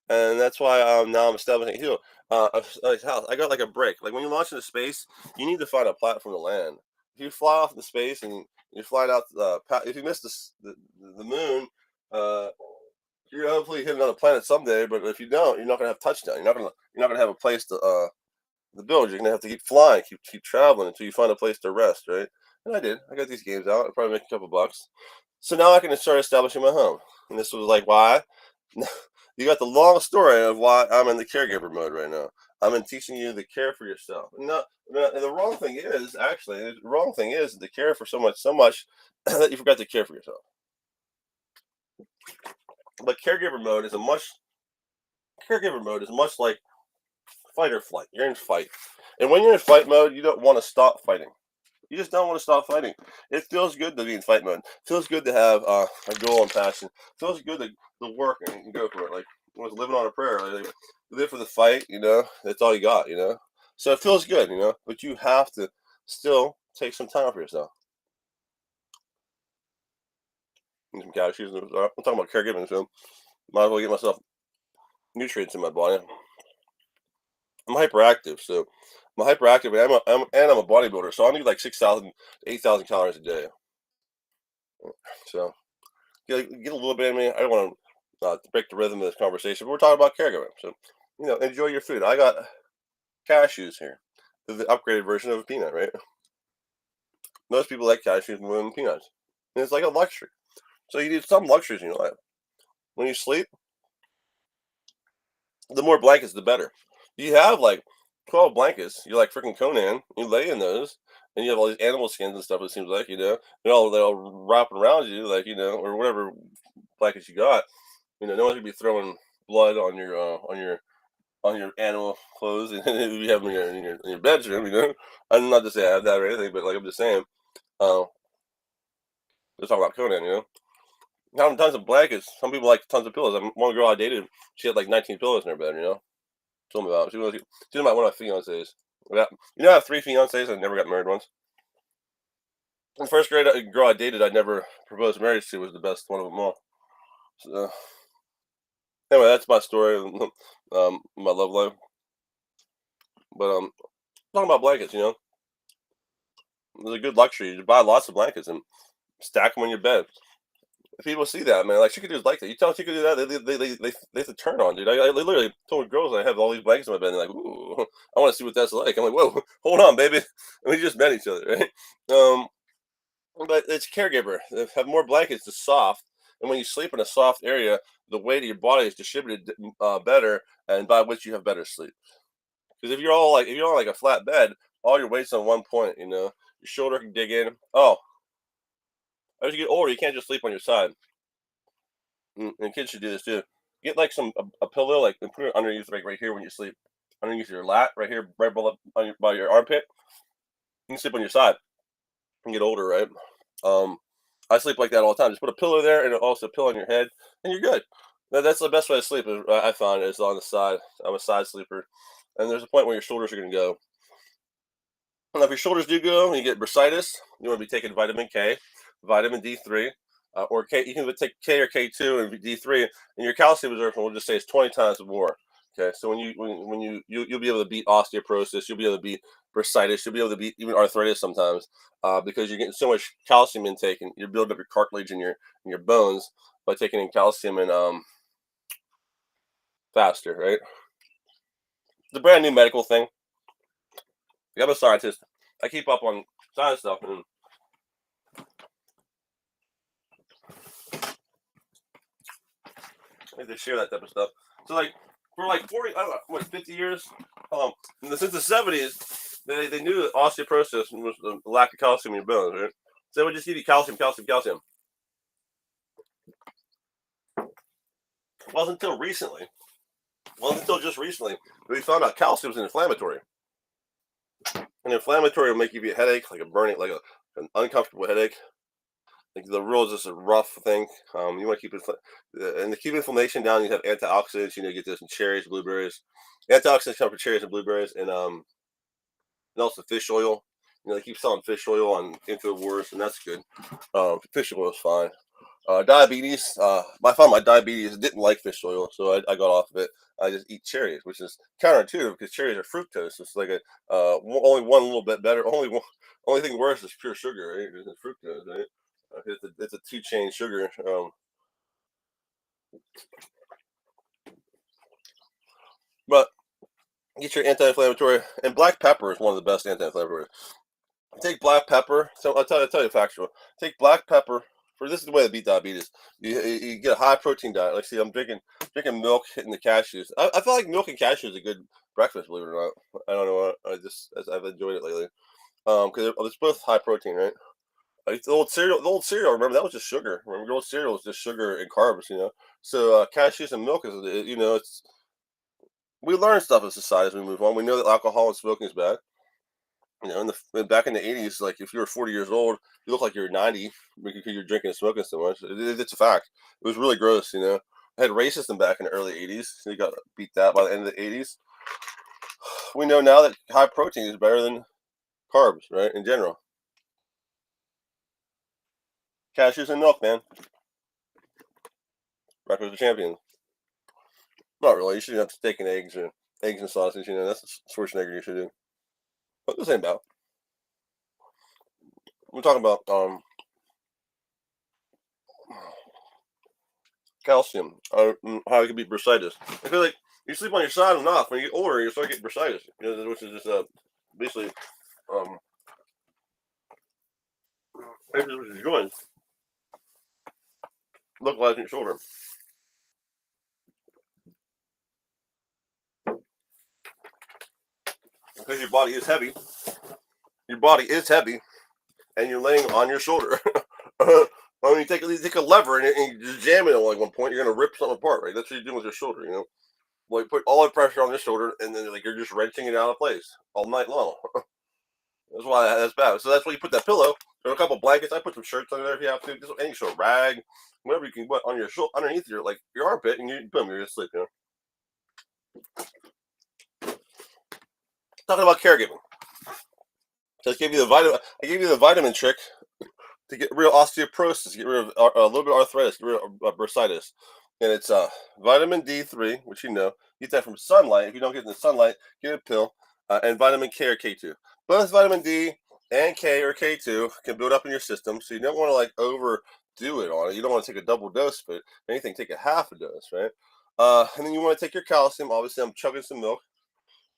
And that's why now I'm establishing a hill. House. I got like a break. Like when you launch into space, you need to find a platform to land. If you fly off into space and you're flying out, if you miss the moon, uh, you're gonna hopefully hit another planet someday. But if you don't, you're not gonna have touchdown. You're not gonna have a place to build. You're gonna have to keep flying, keep traveling until you find a place to rest, right? And I did. I got these games out. I probably make a couple bucks. So now I can start establishing my home. And this was like why. You got the long story of why I'm in the caregiver mode right now. I'm in teaching you to care for yourself. And the wrong thing is actually the wrong thing is to care for so much that you forgot to care for yourself. But caregiver mode is much like fight or flight. You're in fight, and when you're in fight mode, you don't want to stop fighting. You just don't want to stop fighting. It feels good to be in fight mode. It feels good to have a goal and passion. It feels good to work and go for it. Like I was living on a prayer. Like, you live for the fight. That's all you got. So it feels good. But you have to still take some time for yourself. Need some cashews. I'm talking about caregiving, so might as well get myself nutrients in my body. I'm hyperactive, so I'm hyperactive, and I'm a bodybuilder, so I need like 6,000 to 8,000 calories a day. So get a little bit of me. I don't want to break the rhythm of this conversation, but we're talking about caregiving. So, enjoy your food. I got cashews here. They're the upgraded version of a peanut, right? Most people like cashews more than peanuts. And it's like a luxury. So you need some luxuries in your life. When you sleep, the more blankets, the better. You have like 12 blankets. You're like freaking Conan. You lay in those, and you have all these animal skins and stuff. It seems like they're all wrapping around you, like or whatever blankets you got. No one's gonna be throwing blood on your animal clothes and you have them in your bedroom. I'm not to say I have that or anything, but like I'm just saying, uh, let's talk about Conan. Having tons of blankets. Some people like tons of pillows. One girl I dated, she had like 19 pillows in her bed. Told me about it. She was one of my fiancés. I have 3 fiancés. I never got married once. The first grade girl I dated, I never proposed marriage to, was the best one of them all. So, anyway, that's my story. My love life. But talking about blankets, it's a good luxury. You buy lots of blankets and stack them on your bed. People see that, man. Like chicken dudes like that. You tell a chicken dude that they have to turn on, dude. I literally told girls I have all these blankets in my bed. And they're like, ooh, I want to see what that's like. I'm like, whoa, hold on, baby. And we just met each other, right? Um, but it's caregiver. They have more blankets. It's soft, and when you sleep in a soft area, the weight of your body is distributed better, and by which you have better sleep. Because if you're on like a flat bed, all your weight's on one point. You know, your shoulder can dig in. Oh, as you get older, you can't just sleep on your side. And kids should do this too. Get like a pillow, like and put it underneath, like right here when you sleep, underneath your lat, right here, right below by your armpit. You can sleep on your side and get older, right? Um, I sleep like that all the time. Just put a pillow there and also a pillow on your head, and you're good. That's the best way to sleep. I found is on the side. I'm a side sleeper, and there's a point where your shoulders are going to go. And if your shoulders do go and you get bursitis, you want to be taking vitamin K, vitamin D3, or K. You can take K or K2 and D3, and your calcium absorption, we'll just say, is 20 times more. Okay, so you'll be able to beat osteoporosis, you'll be able to beat bursitis, you'll be able to beat even arthritis sometimes, because you're getting so much calcium intake and you're building up your cartilage in your bones by taking in calcium and faster, right? It's a brand new medical thing. I'm a scientist. I keep up on science stuff, and I need to share that type of stuff. So like for like 40, I don't know, what, 50 years, since the 70s, they knew that osteoporosis was the lack of calcium in your bones, right? So they would just give you calcium, calcium, calcium. It wasn't until recently, wasn't until just recently, that we found out calcium is an inflammatory. An inflammatory will make you get a headache, like a burning, like an uncomfortable headache. Like the real is just a rough thing. You want to keep and to keep inflammation down, you have antioxidants. You know, you get this in cherries, blueberries. Antioxidants come from cherries and blueberries, and also fish oil. You know, they keep selling fish oil on InfoWars, and that's good. Fish oil is fine. Diabetes. I found my diabetes didn't like fish oil, so I got off of it. I just eat cherries, which is counterintuitive because cherries are fructose. It's like a only one little bit better. Only thing worse is pure sugar, right? It's fructose, right? It's a two-chain sugar. But get your anti-inflammatory, and black pepper is one of the best anti-inflammatories. Take black pepper. So I'll tell you factual. Take black pepper. For this is the way to beat diabetes. You get a high protein diet. Like, see, I'm drinking milk, hitting the cashews. I feel like milk and cashews is a good breakfast. Believe it or not, I don't know. I've enjoyed it lately. Because it's both high protein, right? Like the old cereal. Remember that was just sugar. Remember the old cereal was just sugar and carbs. You know. So cashews and milk is, you know, it's we learn stuff as society as we move on. We know that alcohol and smoking is bad. You know, back in the '80s, like if you were 40 years old, you look like you're 90 because you're drinking and smoking so much. It's a fact. It was really gross. You know, I had racism back in the early '80s. So you got beat that by the end of the '80s. We know now that high protein is better than carbs, right? In general, cashews and milk, man. Breakfast of champions. Not really. You should have steak and eggs and sausage. You know, that's Schwarzenegger you should do. But this ain't about. We're talking about calcium, how it can be bursitis. I feel like you sleep on your side enough. When you get older, you start getting bursitis, you know, which is just basically um, which is joints localizing your shoulder because your body is heavy. Your body is heavy, and you're laying on your shoulder. When you take a lever and you just jam it at like one point, you're gonna rip something apart, right? That's what you're doing with your shoulder, you know. Like put all the pressure on your shoulder, and then like you're just wrenching it out of place all night long. That's why that's bad. So that's why you put that pillow, or a couple blankets. I put some shirts under there if you have to. Just any sort of rag, whatever you can put on your shoulder, underneath your like your armpit, and you boom, you're gonna sleep. You know. Talking about caregiving. So I gave you the vitamin. I gave you the vitamin trick to get rid of osteoporosis, get rid of a little bit of arthritis, get rid of bursitis, and it's vitamin D3, which you know, get that from sunlight. If you don't get in the sunlight, get a pill, and vitamin K or K2. Both vitamin D and K or K2 can build up in your system, so you don't want to like do it on it. You don't want to take a double dose, but anything, take a half a dose, right? And then you want to take your calcium. Obviously, I'm chugging some milk.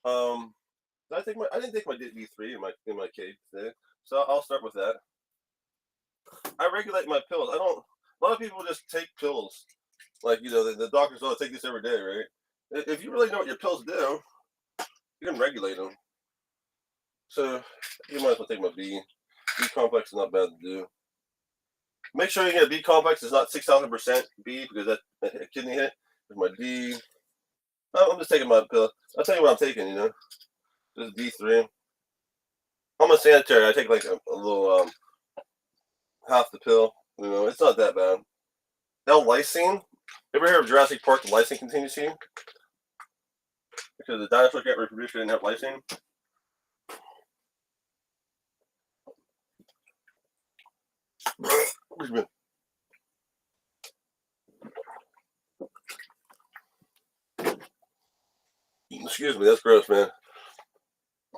Um, I didn't take my D3 in my cake today, so I'll start with that. I regulate my pills. I don't. A lot of people just take pills, like the doctors don't take this every day, right? If you really know what your pills do, you can regulate them. So you might as well take my B. B complex is not bad to do. Make sure you get a B complex. It's not 6,000% B because that's a kidney hit. With my D, I'm just taking my pill. I'll tell you what I'm taking. This is D3. I'm a sanitary. I take like a little half the pill. It's not that bad. L-lysine. Ever hear of Jurassic Park, the lysine contingency? Because the dinosaurs can't reproduce, they didn't have lysine. Excuse me, that's gross, man.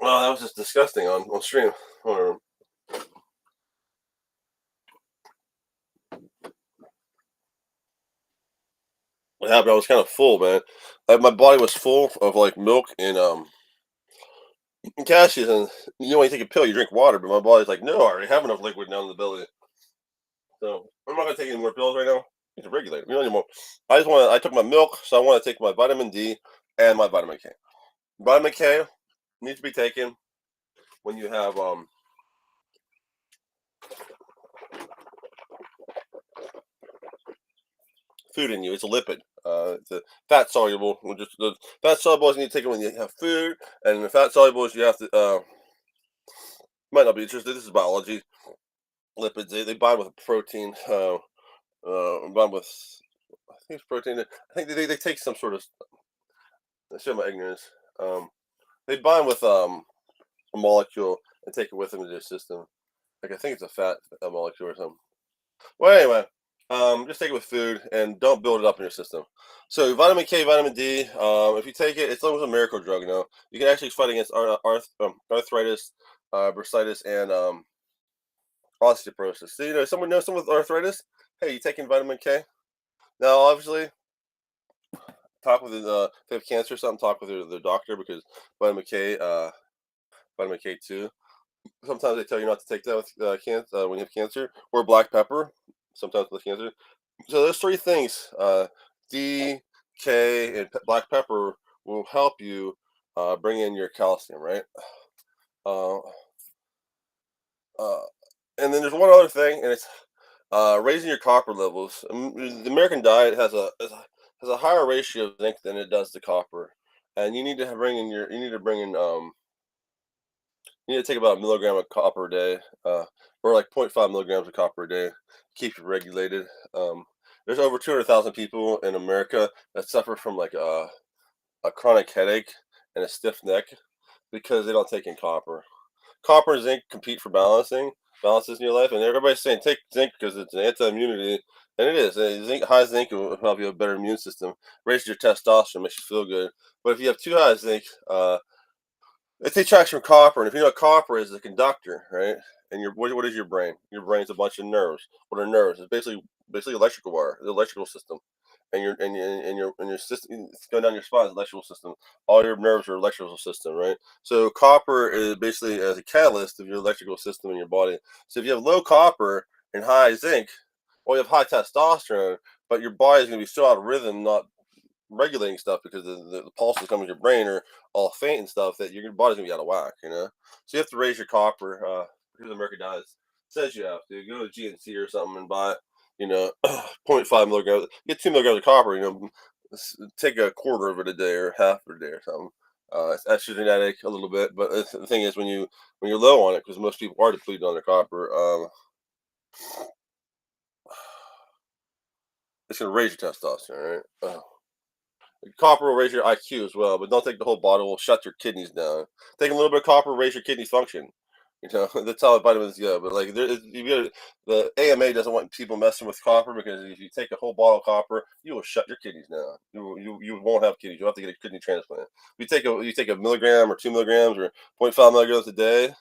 Well, that was just disgusting on stream. Or, what happened? I was kind of full, man. My body was full of like milk and cashews, and when you take a pill, you drink water, but my body's like, no, I already have enough liquid down in the belly. So I'm not gonna take any more pills right now. You can regulate it. We don't need more. I took my milk, so I want to take my vitamin D and my vitamin K. Vitamin K needs to be taken when you have food in you. It's a lipid. It's a fat soluble. The fat solubles you need to take it when you have food, and the fat solubles you have to. Might not be interested. This is biology. Lipids they bind with a protein. Bind with I think it's protein. I think they take some sort of. I show my ignorance. They bind with a molecule and take it with them into their system. Like I think it's a fat molecule or something. Well, anyway, just take it with food and don't build it up in your system. So vitamin K, vitamin D. If you take it, it's almost a miracle drug. You can actually fight against arthritis, bursitis, and osteoporosis. So someone knows someone with arthritis. Hey, you taking vitamin K? Now, obviously, talk with if they have cancer or something. Talk with their doctor because vitamin K, vitamin K2. Sometimes they tell you not to take that with when you have cancer, or black pepper. Sometimes with cancer. So those three things, D, K, and black pepper, will help you bring in your calcium, right? Uh, uh, and then there's one other thing, and it's raising your copper levels. The American diet has a higher ratio of zinc than it does to copper, and you need to take about a milligram of copper a day, or like 0.5 milligrams of copper a day. Keep you regulated. There's over 200,000 people in America that suffer from like a chronic headache and a stiff neck because they don't take in copper. Copper and zinc compete for balances in your life, and everybody's saying take zinc because it's an anti-immunity, and it is. High zinc will help you have a better immune system, raises your testosterone, makes you feel good. But if you have too high zinc, it detracts from copper, and if you know copper is a conductor, right? And what is your brain? Your brain's a bunch of nerves. What are nerves? It's basically electrical wire, the electrical system, and your system it's going down your spine, electrical system. All your nerves are electrical system, right? So copper is basically as a catalyst of your electrical system in your body. So if you have low copper and high zinc, well, you have high testosterone, but your body is going to be so out of rhythm, not regulating stuff because the pulses coming to your brain are all faint and stuff that your body's gonna be out of whack. So you have to raise your copper. Here's American Diet says you have to go to GNC or something and buy, you know, 0.5 milligrams. Get 2 milligrams of copper. Take a quarter of it a day or half of a day or something. It's estrogenic a little bit, but the thing is when you're low on it, because most people are depleted on their copper, it's gonna raise your testosterone, right? Copper will raise your IQ as well, but don't take the whole bottle. It'll shut your kidneys down. Take a little bit of copper, raise your kidney function. That's how vitamins go. But like, the AMA doesn't want people messing with copper because if you take a whole bottle of copper, you will shut your kidneys down. You won't have kidneys. You'll have to get a kidney transplant. If you take a milligram or 2 milligrams or 0.5 milligrams a day,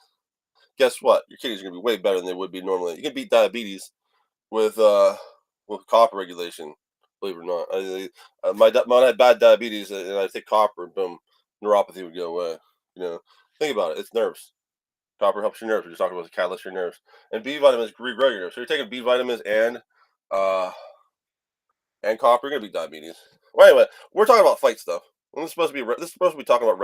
guess what? Your kidneys are gonna be way better than they would be normally. You can beat diabetes with copper regulation. Believe it or not, mine had bad diabetes, and I take copper, and boom, neuropathy would go away. You know, think about it. It's nerves. Copper helps your nerves. We're just talking about the catalyst for your nerves, and B vitamins regrow your nerves. So you're taking B vitamins uh and copper, you're gonna be diabetes. Well, anyway, we're talking about fight stuff. This is supposed to be talking about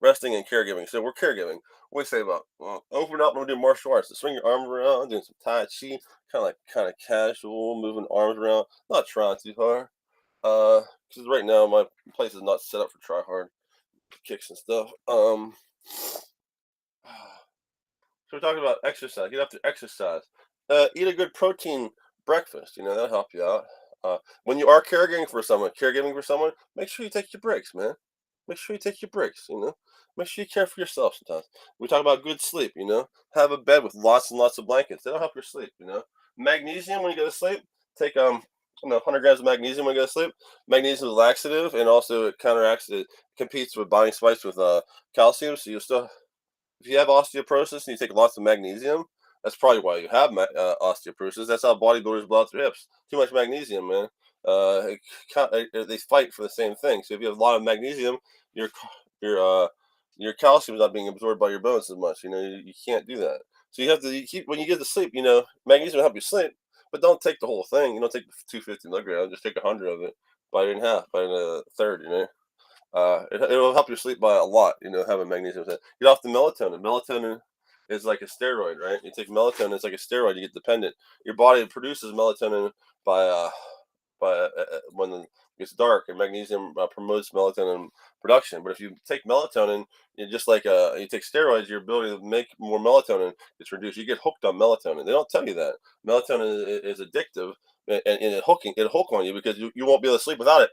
resting and caregiving. So we're caregiving. What do we say about open up and we're doing martial arts? So swing your arms around, doing some tai chi, kind of casual, moving arms around, not trying too hard. Because right now my place is not set up for try hard kicks and stuff. So we're talking about exercise. Get up to exercise. Eat a good protein breakfast. You know that'll help you out. When you are caregiving for someone, make sure you take your breaks, man. Make sure you take your breaks. You know, make sure you care for yourself. Sometimes we talk about good sleep. You know, have a bed with lots and lots of blankets. That'll help your sleep. You know, magnesium when you go to sleep. Take 100 grams of magnesium when you go to sleep. Magnesium is a laxative, and also it counteracts it competes with binding spikes with calcium. So you still if you have osteoporosis and you take lots of magnesium, that's probably why you have osteoporosis. That's how bodybuilders blow out their hips. Too much magnesium, man. They fight for the same thing. So if you have a lot of magnesium, your your uh, your calcium is not being absorbed by your bones as much. You know, you can't do that. So you keep when you get to sleep. You know, magnesium will help you sleep, but don't take the whole thing. You don't take 250 milligrams. Just take 100 of it. Bite it in half. Bite it in a third. You know. It'll help you sleep by a lot, you know, having magnesium. Get off the melatonin. Melatonin is like a steroid, right? You take melatonin, it's like a steroid. You get dependent. Your body produces melatonin by when it gets dark, and magnesium promotes melatonin production. But if you take melatonin, you just like you take steroids, your ability to make more melatonin gets reduced. You get hooked on melatonin. They don't tell you that melatonin is addictive, and it hook on you because you won't be able to sleep without it.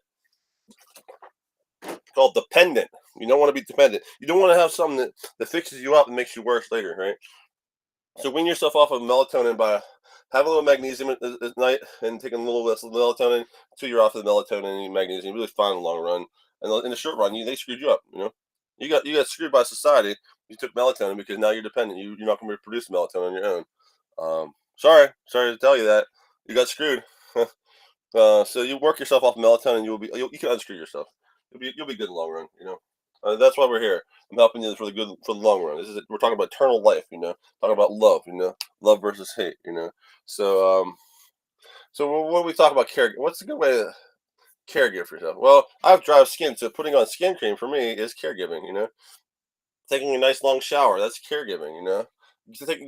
Called dependent. You don't want to be dependent. You don't want to have something that fixes you up and makes you worse later, right? So wean yourself off of melatonin by have a little magnesium at night and taking a little less melatonin until you're off of the melatonin and magnesium. Really fine in the long run. And in the short run, they screwed you up. You know, you got screwed by society. You took melatonin because now you're dependent. You're not going to produce melatonin on your own. Sorry to tell you that you got screwed. So you work yourself off melatonin, you can unscrew yourself. You'll be good in the long run. You know, that's why we're here. I'm helping you for the long run. We're talking about eternal life. You know, talking about love. You know, love versus hate. You know, so when we talk about care, what's a good way to caregive for yourself? Well, I have dry skin, so putting on skin cream for me is caregiving. You know, taking a nice long shower, that's caregiving. You know,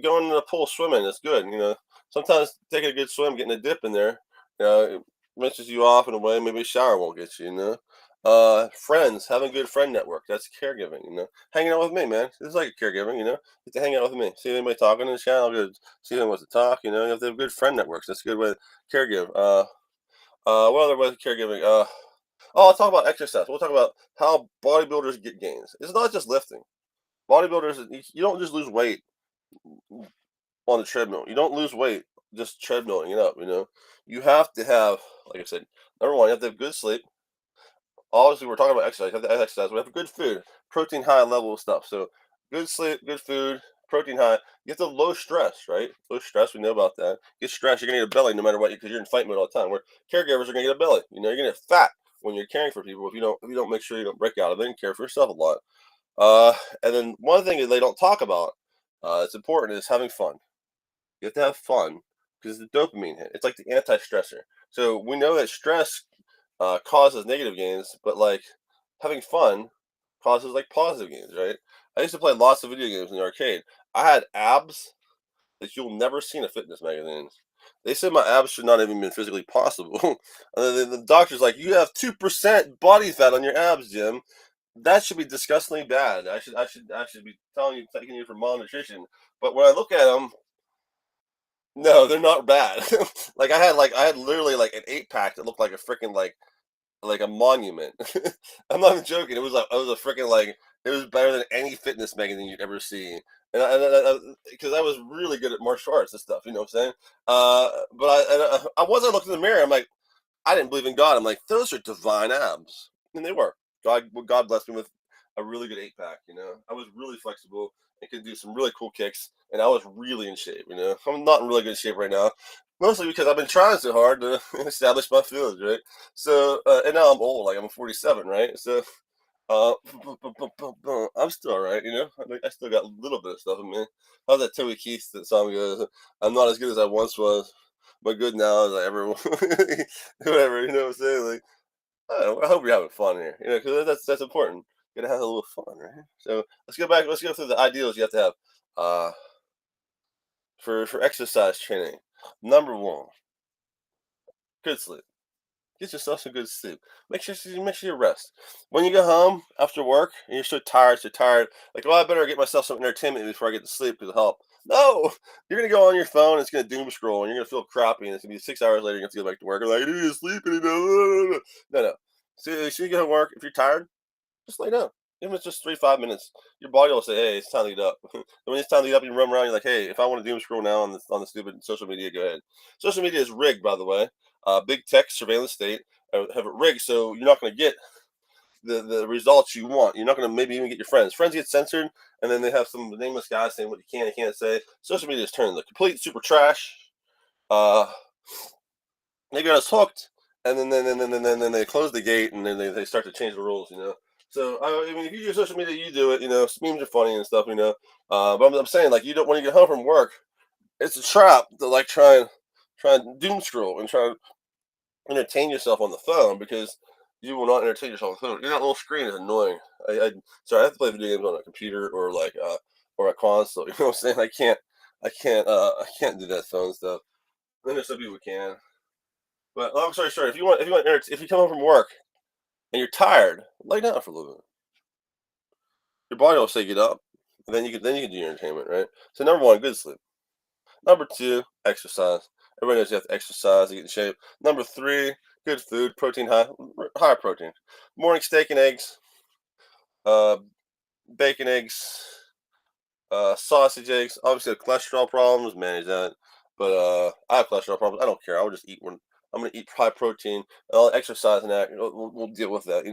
going in the pool swimming, that's good. You know, sometimes taking a good swim, getting a dip in there, it rinses you off in a way maybe a shower won't get you. You know, friends, having a good friend network, that's caregiving. You know, hanging out with me, man, this is like a caregiving. You know, get to hang out with me, see anybody talking in the channel, good, see them wants to talk. You know, you have to have good friend networks. That's a good way to caregive. What other ways of caregiving? Oh, I'll talk about exercise. We'll talk about how bodybuilders get gains. It's not just lifting bodybuilders, you don't just lose weight on the treadmill. You don't lose weight just treadmilling it up. You know, you have to have, like I said, number one, you have to have good sleep. Obviously, we're talking about exercise. You have to exercise. We have good food, protein high level stuff. So, good sleep, good food, protein high. You have to have low stress, right? Low stress. We know about that. Get stressed, you're gonna get a belly no matter what, because you're in fight mode all the time. Where caregivers are gonna get a belly. You know, you're gonna get fat when you're caring for people if you don't make sure you don't break out of it and care for yourself a lot. Uh, and then one thing that they don't talk about, it's important, is having fun. You have to have fun because it's a dopamine hit. It's like the anti-stressor. So we know that stress causes negative gains, but like having fun causes like positive gains, right? I used to play lots of video games in the arcade. I had abs that you'll never see in a fitness magazine. They said my abs should not even been physically possible. And then the doctor's like, "You have 2% body fat on your abs, Jim. That should be disgustingly bad. I should be telling you, taking you for malnutrition." But when I look at them, no, they're not bad. Like I had literally like an 8 pack that looked like a freaking like a monument. I'm not even joking. It was a freaking like it was better than any fitness magazine you'd ever see. And because I was really good at martial arts and stuff, you know what I'm saying? But I wasn't looking in the mirror. I'm like, I didn't believe in God. I'm like, those are divine abs, and they were. God blessed me with a really good 8 pack. You know, I was really flexible and could do some really cool kicks, and I was really in shape. You know, I'm not in really good shape right now. Mostly because I've been trying so hard to establish my feelings, right? So, and now I'm old, like I'm 47, right? So, uh, I'm still alright, I still got a little bit of stuff in me. How's that Toby Keith that song goes? I'm not as good as I once was, but good now as I ever was. Whatever, you know what I'm saying? Like, I hope you're having fun here, because that's important. You gotta have a little fun, right? So let's go back. Let's go through the ideals you have to have for exercise training. Number one, good sleep. Get yourself some good sleep. Make sure you rest. When you go home after work and you're so tired, like, well, I better get myself some entertainment before I get to sleep because it'll help. No, you're gonna go on your phone. It's gonna doom scroll, and you're gonna feel crappy, and it's gonna be 6 hours later. You're gonna feel back to work. You're like, I need to sleep, no, no. So, you get home work. If you're tired, just lay down. Even if it's just 3 5 minutes, your body will say, "Hey, it's time to get up." And when it's time to get up, you run around. You're like, "Hey, if I want to doom scroll now on the stupid social media, go ahead." Social media is rigged, by the way. Big tech surveillance state have it rigged, so you're not going to get the results you want. You're not going to maybe even get your friends. Friends get censored, and then they have some nameless guy saying what you can and can't say. Social media is turning the complete super trash. Uh, they got us hooked, and then they close the gate, and then they start to change the rules. So I mean, if you use social media, you do it. Memes are funny and stuff. But I'm saying, like, you don't, when you get home from work, it's a trap to like try and doom scroll and try and entertain yourself on the phone because you will not entertain yourself on the phone. That little screen is annoying. Sorry, I have to play video games on a computer or a console. You know what I'm saying? I can't do that phone stuff. Then there's some people who can. But long story short, if you come home from work and you're tired, lay down for a little bit. Your body will say get up, and then you can do your entertainment, right? So number one, good sleep. Number two, exercise. Everybody knows you have to exercise to get in shape. Number three, good food, protein high protein. Morning steak and eggs, uh, bacon eggs, sausage eggs. Obviously, the cholesterol problems, manage that. But I have cholesterol problems. I don't care. I'll just eat one. I'm gonna eat high protein. I'll exercise and that. We'll deal with that.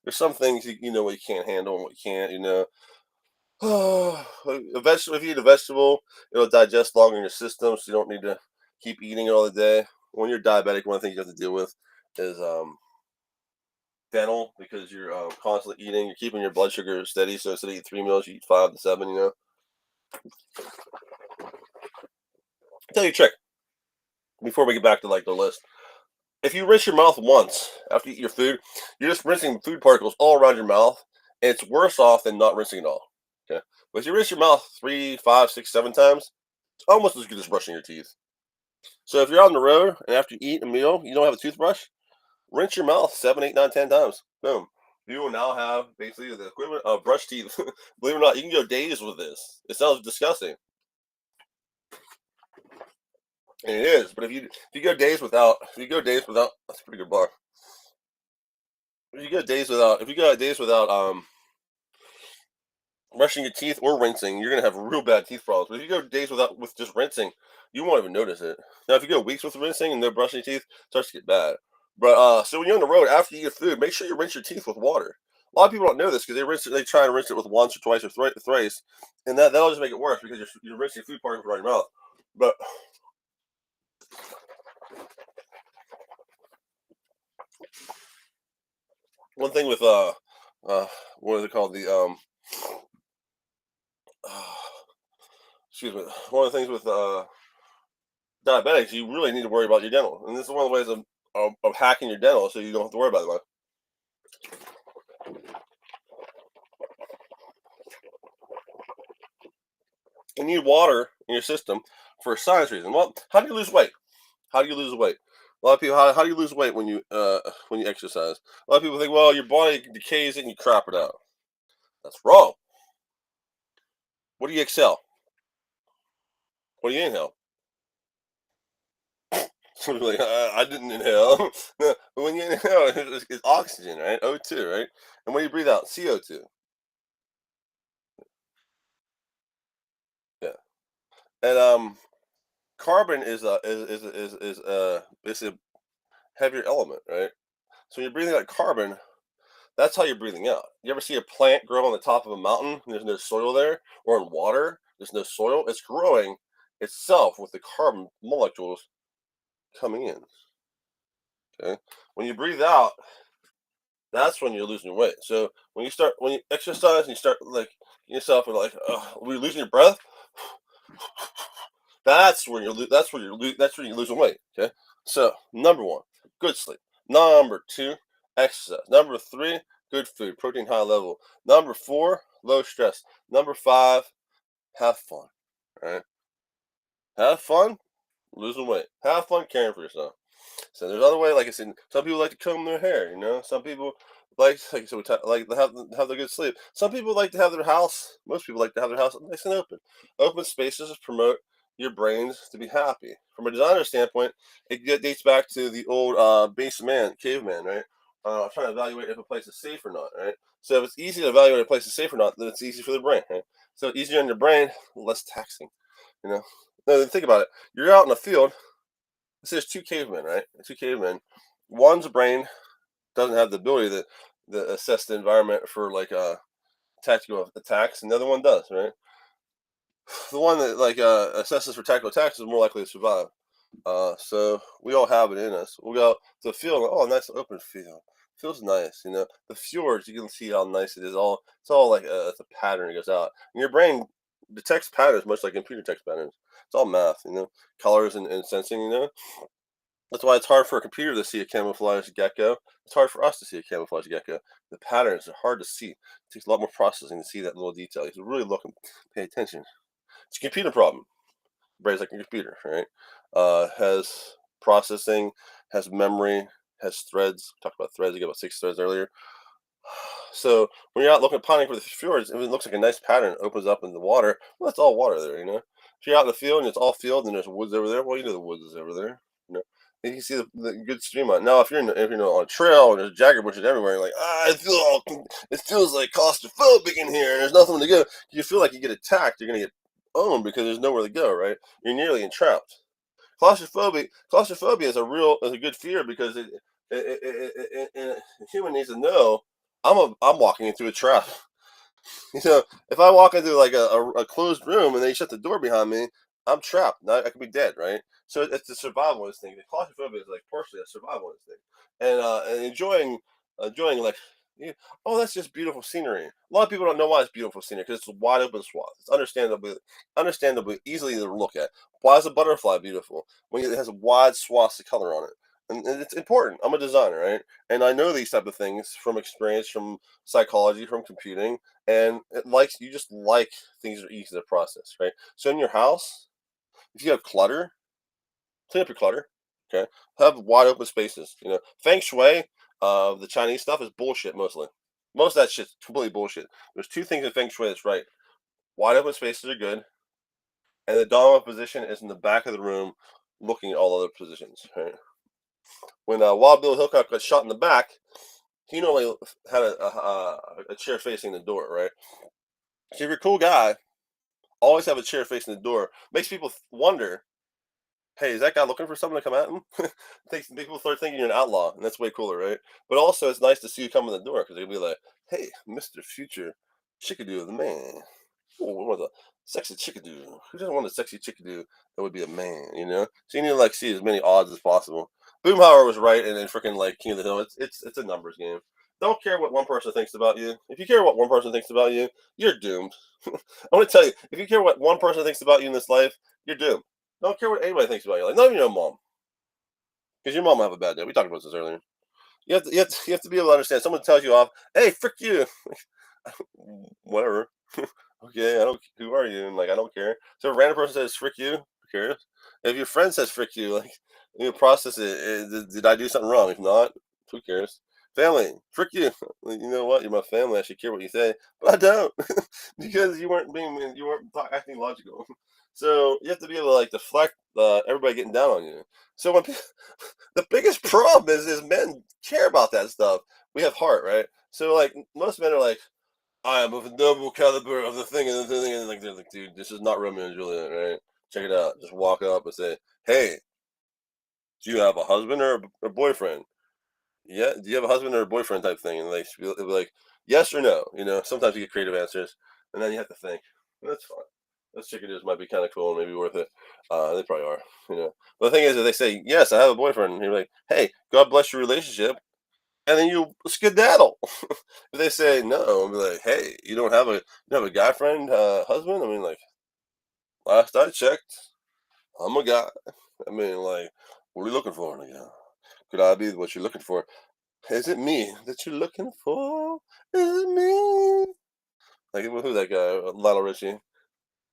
There's some things what you can't handle and what you can't. A vegetable. If you eat a vegetable, it'll digest longer in your system, so you don't need to keep eating it all the day. When you're diabetic, one thing you have to deal with is dental because you're constantly eating. You're keeping your blood sugar steady, so instead of eating 3 meals, you eat 5 to 7. I'll tell you a trick before we get back to like the list. If you rinse your mouth once after you eat your food, you're just rinsing food particles all around your mouth, and it's worse off than not rinsing at all. Okay, but if you rinse your mouth 3 5 6 7 times, it's almost as good as brushing your teeth. So if you're on the road and after you eat a meal, you don't have a toothbrush, rinse your mouth 7 8 9 10 times. Boom. You will now have basically the equivalent of brush teeth. Believe it or not, you can go days with this. It sounds disgusting, and it is. But if you go days without, that's a pretty good bar. If you go days without brushing your teeth or rinsing, you're gonna have real bad teeth problems. But if you go days without with just rinsing, you won't even notice it. Now, if you go weeks with rinsing and no brushing your teeth, it starts to get bad. But so when you're on the road after you eat food, make sure you rinse your teeth with water. A lot of people don't know this because they try and rinse it with once or twice or thrice, and that'll just make it worse because you're rinsing food particles around your mouth. But one thing with uh what is it called, the excuse me, one of the things with diabetics, you really need to worry about your dental, and this is one of the ways of hacking your dental, so you don't have to worry about it. You need water in your system for a science reason. Well, how do you lose weight? How do you lose weight? A lot of people, how do you lose weight when you exercise? A lot of people think, well, your body decays it and you crap it out. That's wrong. What do you exhale? What do you inhale? Like, I didn't inhale. No, but when you inhale, it's oxygen, right? O2, right? And when you breathe out, CO2. Yeah. And carbon is a heavier element, right? So when you're breathing out carbon, that's how you're breathing out. You ever see a plant grow on the top of a mountain and there's no soil there, or in water, there's no soil? It's growing itself with the carbon molecules coming in. Okay, when you breathe out, that's when you're losing weight. So when you exercise and you start like yourself and like, when you're losing your breath, that's when you're losing weight. Okay, so number one, good sleep. Number two, exercise. Number three, good food, protein high level. Number four, low stress. Number five, have fun. All right, have fun losing weight. Have fun caring for yourself. So there's other way, like I said, some people like to comb their hair, Some people like so we like to have their good sleep. Some people like to have their house. Most people like to have their house nice and open. Open spaces promote your brains to be happy. From a designer standpoint, dates back to the old base man, caveman, right? Trying to evaluate if a place is safe or not, right? So if it's easy to evaluate if a place is safe or not, then it's easy for the brain, right? So easier on your brain, less taxing, you know. Now think about it. You're out in the field. There's two cavemen, right? Two cavemen. One's brain doesn't have the ability to assess the environment for like tactical attacks, and the other one does, right? The one that like assesses for tactical attacks is more likely to survive. So we all have it in us. We'll go to the field. Oh, nice open field. Feels nice, The fjords, you can see how nice it is. It's all like it's a pattern. It goes out, and your brain detects patterns much like computer detects patterns. It's all math, colors and sensing, That's why it's hard for a computer to see a camouflaged gecko. It's hard for us to see a camouflaged gecko. The patterns are hard to see. It takes a lot more processing to see that little detail. You have to really look and pay attention. It's a computer problem. Brain's like a computer, right? Has processing, has memory, has threads. We talked about threads. You got about 6 threads earlier. So when you're out looking pining for the fjords, if it looks like a nice pattern, it opens up in the water. Well, it's all water there, If you're out in the field and it's all field and there's woods over there, well, the woods is over there, And you can see the good stream on. Now, if you're on a trail and there's jagger bushes everywhere, you're like, it feels like claustrophobic in here, and there's nothing to go. You feel like you get attacked, you're gonna get owned because there's nowhere to go, right? You're nearly entrapped. Claustrophobia is a good fear because a human needs to know I'm walking into a trap. If I walk into like a closed room and they shut the door behind me, I'm trapped. Now I could be dead, right? So it's a survival instinct. The claustrophobia is like partially a survival instinct, and enjoying like, oh, that's just beautiful scenery. A lot of people don't know why it's beautiful scenery because it's a wide open swath. It's understandably easily to look at. Why is a butterfly beautiful when it has a wide swaths of color on it? And it's important. I'm a designer, right? And I know these type of things from experience, from psychology, from computing, and you just like things that are easy to process, right? So in your house, if you have clutter, clean up your clutter. Okay, have wide open spaces. Feng Shui, the Chinese stuff is bullshit mostly. Most of that shit's completely bullshit. There's two things in Feng Shui that's right. Wide open spaces are good, and the dominant position is in the back of the room, looking at all other positions. Right? When Wild Bill Hickok got shot in the back, he normally had a chair facing the door, right? So if you're a cool guy, always have a chair facing the door. Makes people wonder, hey, is that guy looking for someone to come at him? People start thinking you're an outlaw, and that's way cooler, right? But also, it's nice to see you come in the door because they'll be like, hey, Mr. Future Chickadoo the man. Oh, we want a sexy chickadoo. Who doesn't want a sexy chickadoo that would be a man, So you need to like see as many odds as possible. Boomhauer was right, and freaking like King of the Hill, it's a numbers game. Don't care what one person thinks about you. If you care what one person thinks about you, you're doomed. I want to tell you, if you care what one person thinks about you in this life, you're doomed. Don't care what anybody thinks about you. Like, not even your mom, because your mom will have a bad day. We talked about this earlier. You have to be able to understand. Someone tells you off, hey, frick you, whatever. Okay, I don't. Who are you? And like, I don't care. So if a random person says frick you, who cares? If your friend says frick you, like, process it. Did I do something wrong? If not, who cares? Family, frick you. You know what? You're my family. I should care what you say, but I don't because you weren't acting logical. So you have to be able to like deflect everybody getting down on you. So the biggest problem is men care about that stuff. We have heart, right? So like most men are like, I am of a noble caliber of the thing and the thing, and like they're like, dude, this is not Romeo and Juliet, right? Check it out. Just walk up and say, hey, do you have a husband or a boyfriend? Yeah, do you have a husband or a boyfriend type thing? And like, it'll be like, yes or no. Sometimes you get creative answers, and then you have to think. And that's fine. Those chicken dinners might be kind of cool and maybe worth it. They probably are, you know. But the thing is, if they say yes, I have a boyfriend, and you're like, hey, God bless your relationship, and then you skedaddle. If they say no, I'll be like, hey, you have a guy friend, husband. I mean, like last I checked, I'm a guy. I mean, like, what are you looking for in a guy? Could I be what you're looking for? Is it me that you're looking for? Is it me? Like, who's that guy? Lionel Richie.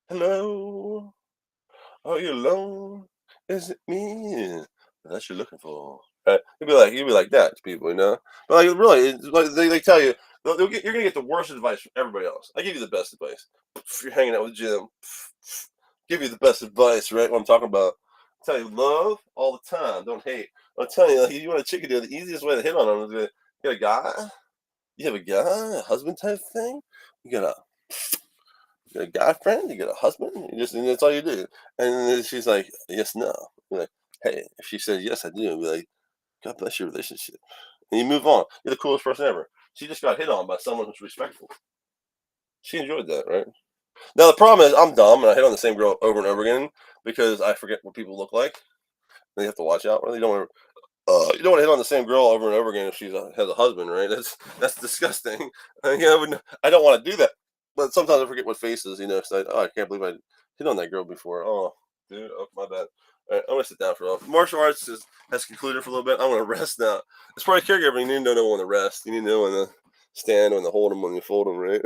Hello. Are you alone? Is it me that you're looking for? You'd be like that to people, you know. But like, really, like they tell you, you're gonna get the worst advice from everybody else. I give you the best advice. If you're hanging out with Jim, give you the best advice, right? What I'm talking about. I tell you, love all the time. Don't hate. I'm telling you, like, if you want a chicken deal, the easiest way to hit on them is to get a guy. You have a guy, a husband type thing. You got a you got a guy friend, you got a husband, and that's all you do. And then she's like, yes, no. You're like, hey, if she says yes, I do, I'll be like, God bless your relationship. And you move on. You're the coolest person ever. She just got hit on by someone who's respectful. She enjoyed that, right? Now the problem is I'm dumb and I hit on the same girl over and over again because I forget what people look like. And you have to watch out. Really, you don't want to hit on the same girl over and over again if has a husband, right? That's disgusting. I don't want to do that. But sometimes I forget what faces, you know. I can't believe I hit on that girl before. Oh, dude, oh, my bad. All right, I'm gonna sit down for a while. Martial arts has concluded for a little bit. I'm gonna rest now. As part of caregiving, you need to know when to rest. You need to know when to stand, when to hold them, when you fold them, right?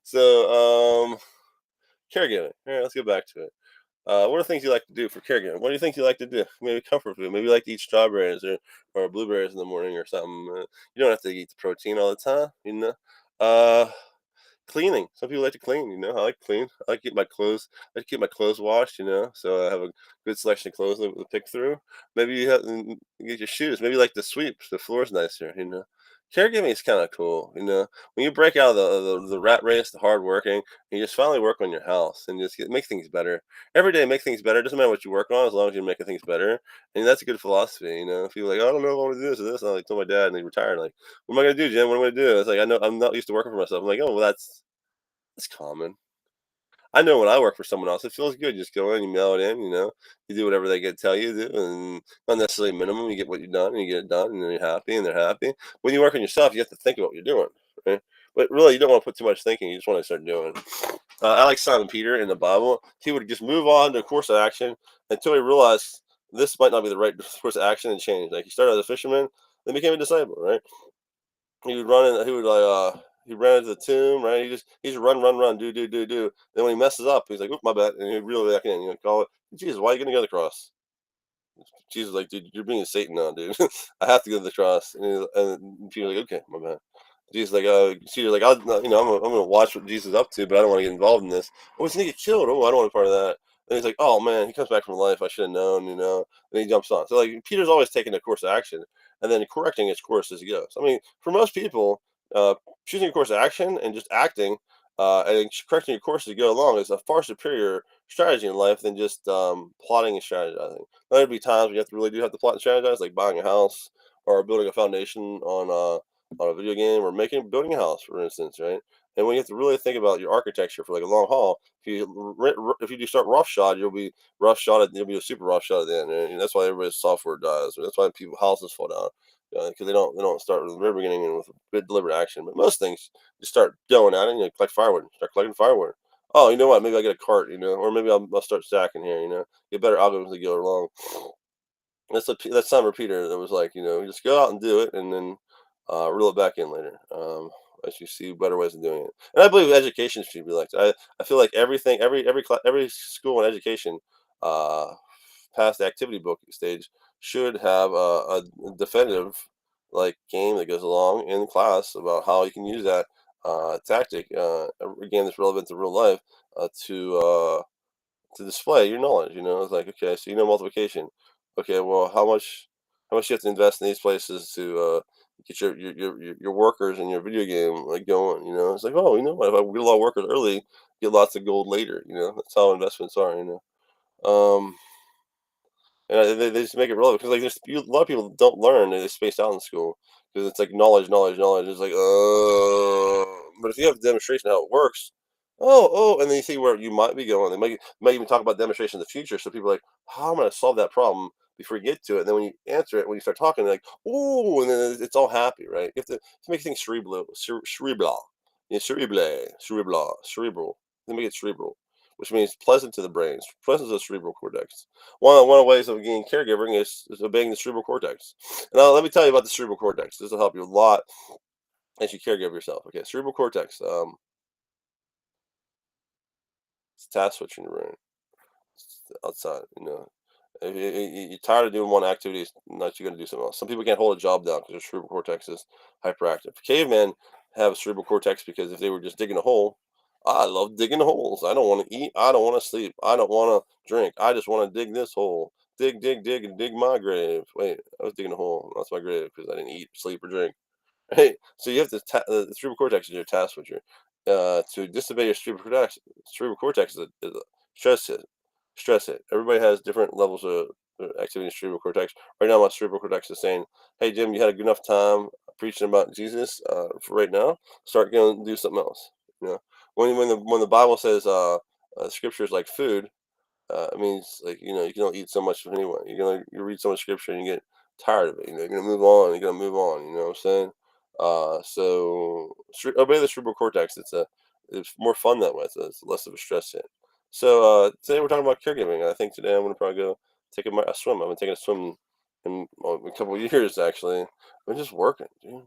So, caregiving. All right, let's get back to it. What are things you like to do for caregiving? What do you think you like to do? Maybe comfort food. Maybe you like to eat strawberries or blueberries in the morning or something. You don't have to eat the protein all the time, you know. Uh, Cleaning. Some people like to clean. You know, I like to clean. I like to keep my clothes. I like to keep my clothes washed. You know, so I have a good selection of clothes to pick through. Maybe you get your shoes. Maybe you like to sweep. The floor's nicer. You know, caregiving is kind of cool. You know, when you break out of the rat race, the hard working, and you just finally work on your house and make things better every day. Make things better. Doesn't matter what you work on, as long as you're making things better. And that's a good philosophy. You know, if you're like, I don't know if I want to do this or this, I like told my dad, and he retired. Like, what am I gonna do, Jim? What am I gonna do? It's like I know I'm not used to working for myself. I'm like, oh well, that's common. I know when I work for someone else, it feels good. You just go in, you mail it in, you know, you do whatever they get tell you to do, and not necessarily minimum. You get what you've done, and you get it done, and then you're happy, and they're happy. When you work on yourself, you have to think about what you're doing, right? But really, you don't want to put too much thinking. You just want to start doing. I like Simon Peter in the Bible. He would just move on to a course of action until he realized this might not be the right course of action and change. Like he started as a fisherman, then became a disciple, right? He would run in. He would he ran into the tomb, right? He just run, do. Then when he messes up, he's like, "Oop, my bad," and he'd reel it back in. You know, call it, Jesus, why are you gonna go to the cross? Jesus, like, dude, you're being Satan now, dude. I have to go to the cross, and Peter's like, okay, my bad. Jesus, like, Peter's like, I'm gonna watch what Jesus is up to, but I don't want to get involved in this. Oh, he's gonna get killed. Oh, I don't want to be part of that. And he's like, oh man, he comes back from life. I should have known, you know. And he jumps on. So like, Peter's always taking a course of action and then correcting his course as he goes. I mean, for most people, uh, choosing a course of action and just acting and correcting your course as you go along is a far superior strategy in life than just plotting and strategizing. There'll be times we really do have to plot and strategize, like buying a house or building a foundation on a video game or building a house, for instance, right? And when you have to really think about your architecture for like a long haul, if you do start roughshod, you'll be you'll be a super roughshod at the end, and that's why everybody's software dies. That's why people houses fall down because they don't start with the very beginning and with good deliberate action. But most things you start going at it, and you collect firewood, start collecting firewood. Oh, you know what? Maybe I get a cart, you know, or maybe I'll start stacking here, you know, get better algorithms to go along. That's Simon Peter that was like, you know, just go out and do it, and then reel it back in later. As you see better ways of doing it, and I believe education should be like that. I feel like everything, every school and education, uh, past the activity book stage, should have a definitive like game that goes along in class about how you can use that tactic again that's relevant to real life to display your knowledge. You know, it's like okay, so you know multiplication. Okay, well, how much you have to invest in these places to get your workers in your video game like going. You know, it's like oh, you know what? If I get a lot of workers early, get lots of gold later. You know, that's how investments are. You know, and they just make it relevant because like a lot of people don't learn and they space out in school because it's like knowledge. It's like but if you have a demonstration how it works and then you see where you might be going. They might even talk about demonstration in the future. So people are like, how am I going to solve that problem before you get to it? And then when you answer it, when you start talking, they're like, oh, and then it's all happy, right? You have to make things cerebral, cerebral. They make it cerebral, which means pleasant to the brain, pleasant to the cerebral cortex. One of the ways of getting caregiving is obeying the cerebral cortex. And now let me tell you about the cerebral cortex. This will help you a lot as you caregive yourself. Okay, cerebral cortex. It's task switching your brain. Outside, you know. If you're tired of doing one activity, it's not you're gonna do something else. Some people can't hold a job down because their cerebral cortex is hyperactive. Cavemen have a cerebral cortex because if they were just digging a hole, I love digging holes. I don't want to eat. I don't want to sleep. I don't want to drink. I just want to dig this hole. Dig, dig, dig, and dig my grave. Wait, I was digging a hole. That's my grave because I didn't eat, sleep, or drink. Right? So you have the cerebral cortex is your task switcher. To disobey your cerebral cortex is a stress hit. Stress hit. Everybody has different levels of activity in cerebral cortex. Right now, my cerebral cortex is saying, "Hey, Jim, you had a good enough time preaching about Jesus for right now. Start going to do something else." You know, when the Bible says scripture is like food, it means like you can only eat so much of anyone. You read so much scripture and you get tired of it. You're gonna move on. You're gonna move on. You know what I'm saying? Obey the cerebral cortex. It's more fun that way. It's less of a stress hit. So today we're talking about caregiving. I think today I'm gonna probably go take a swim. I've been taking a swim in a couple of years actually. I'm just working, dude.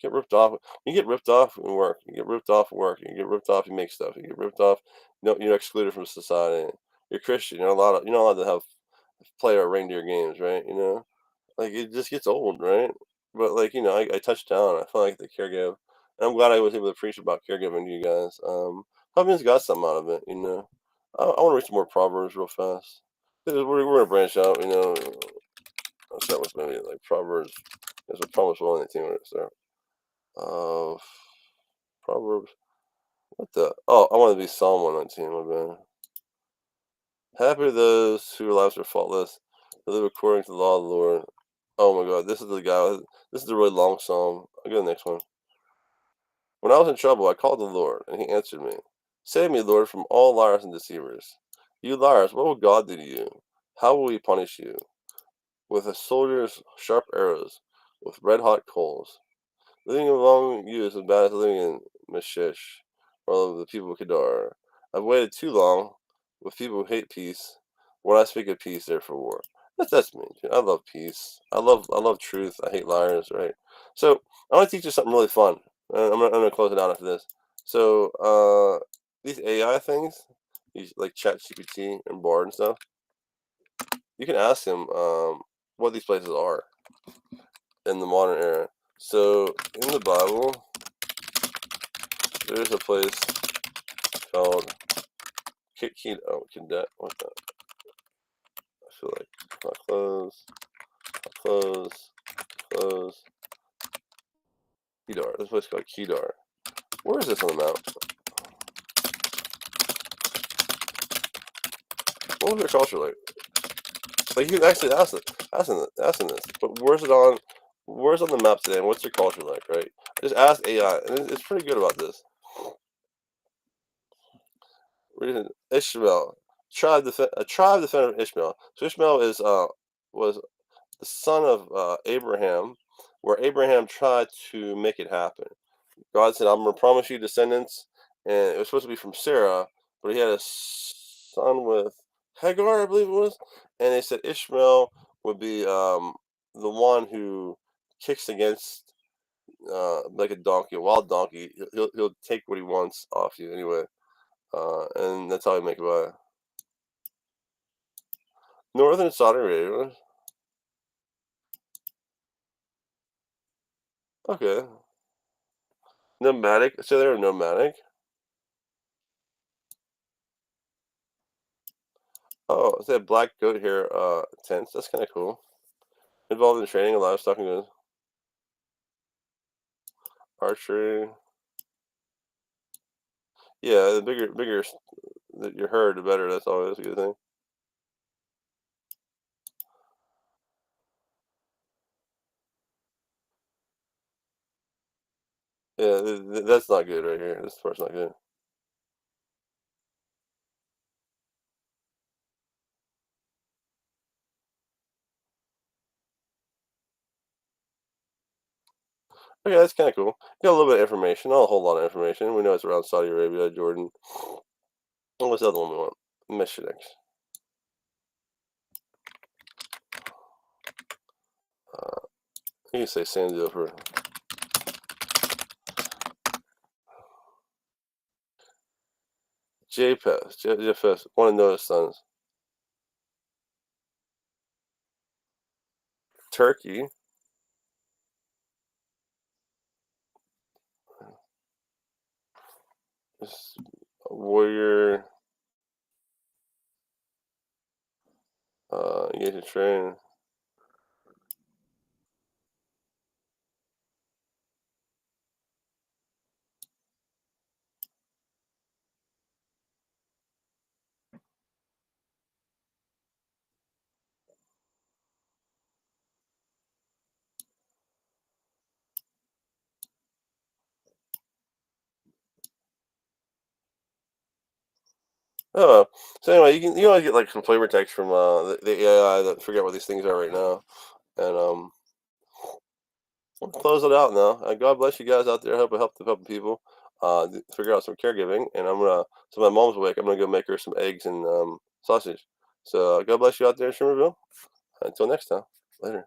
Get ripped off. You get ripped off in work. You get ripped off in work. You get ripped off. You make stuff. You get ripped off. No, you're excluded from society. You're Christian. You're not allowed to have play our reindeer games, right? Like it just gets old, right? But like I touched down. I feel like the caregiver. And I'm glad I was able to preach about caregiving to you guys. Hopefully, got something out of it. I want to read some more proverbs real fast. We're gonna branch out. I'll start with maybe like proverbs. There's a promise well in the team. Start. Uh, Proverbs. What the? Oh, I want to be Psalm 119. My bad. Happy are those whose lives are faultless, who live according to the law of the Lord. Oh my God, this is the guy. This is a really long psalm. I'll go to the next one. When I was in trouble, I called the Lord, and He answered me. Save me, Lord, from all liars and deceivers. You liars, what will God do to you? How will He punish you? With a soldier's sharp arrows, with red hot coals. Living among you is as bad as living in Meshish, or the people of Kedar. I've waited too long with people who hate peace. When I speak of peace, they're for war. That's me. Dude. I love peace. I love truth. I hate liars. Right. So I want to teach you something really fun. I'm gonna close it out after this. So these AI things, these like ChatGPT and Bard and stuff, you can ask them what these places are in the modern era. So in the Bible, there's a place called Cadet. What the? I feel like not close, close. Kedar. This place called Kedar. Where is this on the map? What was their culture like? Like you can actually ask them this, but where's it on? Where's on the map today? And what's their culture like? Right? Just ask AI, and it's pretty good about this. Reason Ishmael, a tribe defender of Ishmael. So Ishmael was the son of Abraham, where Abraham tried to make it happen. God said, "I'm going to promise you descendants," and it was supposed to be from Sarah, but he had a son with Hagar, I believe it was, and they said Ishmael would be the one who kicks against like a donkey, a wild donkey. He'll take what he wants off you anyway, and that's how he make it by. Northern Saudi Arabia. Okay. Nomadic. So they're nomadic. Oh, it's that black goat hair tents. That's kind of cool. Involved in training of livestock and goods. Archery. Yeah, the bigger that your herd, the better. That's always a good thing. Yeah, that's not good right here. This part's not good. Okay, that's kind of cool. Got a little bit of information, not a whole lot of information. We know it's around Saudi Arabia, Jordan. And what's the other one we want? Missionix. You can say Sanzio for JPES. JFS. Want to know his sons. Turkey. Warrior. Engage in train. Oh, so anyway, you always get like some flavor text from the AI that forget what these things are right now, and we'll close it out now. God bless you guys out there. I hope it helped helping people figure out some caregiving. And I'm gonna, so my mom's awake. I'm gonna go make her some eggs and sausage. So God bless you out there in Shimmerville. Until next time, later.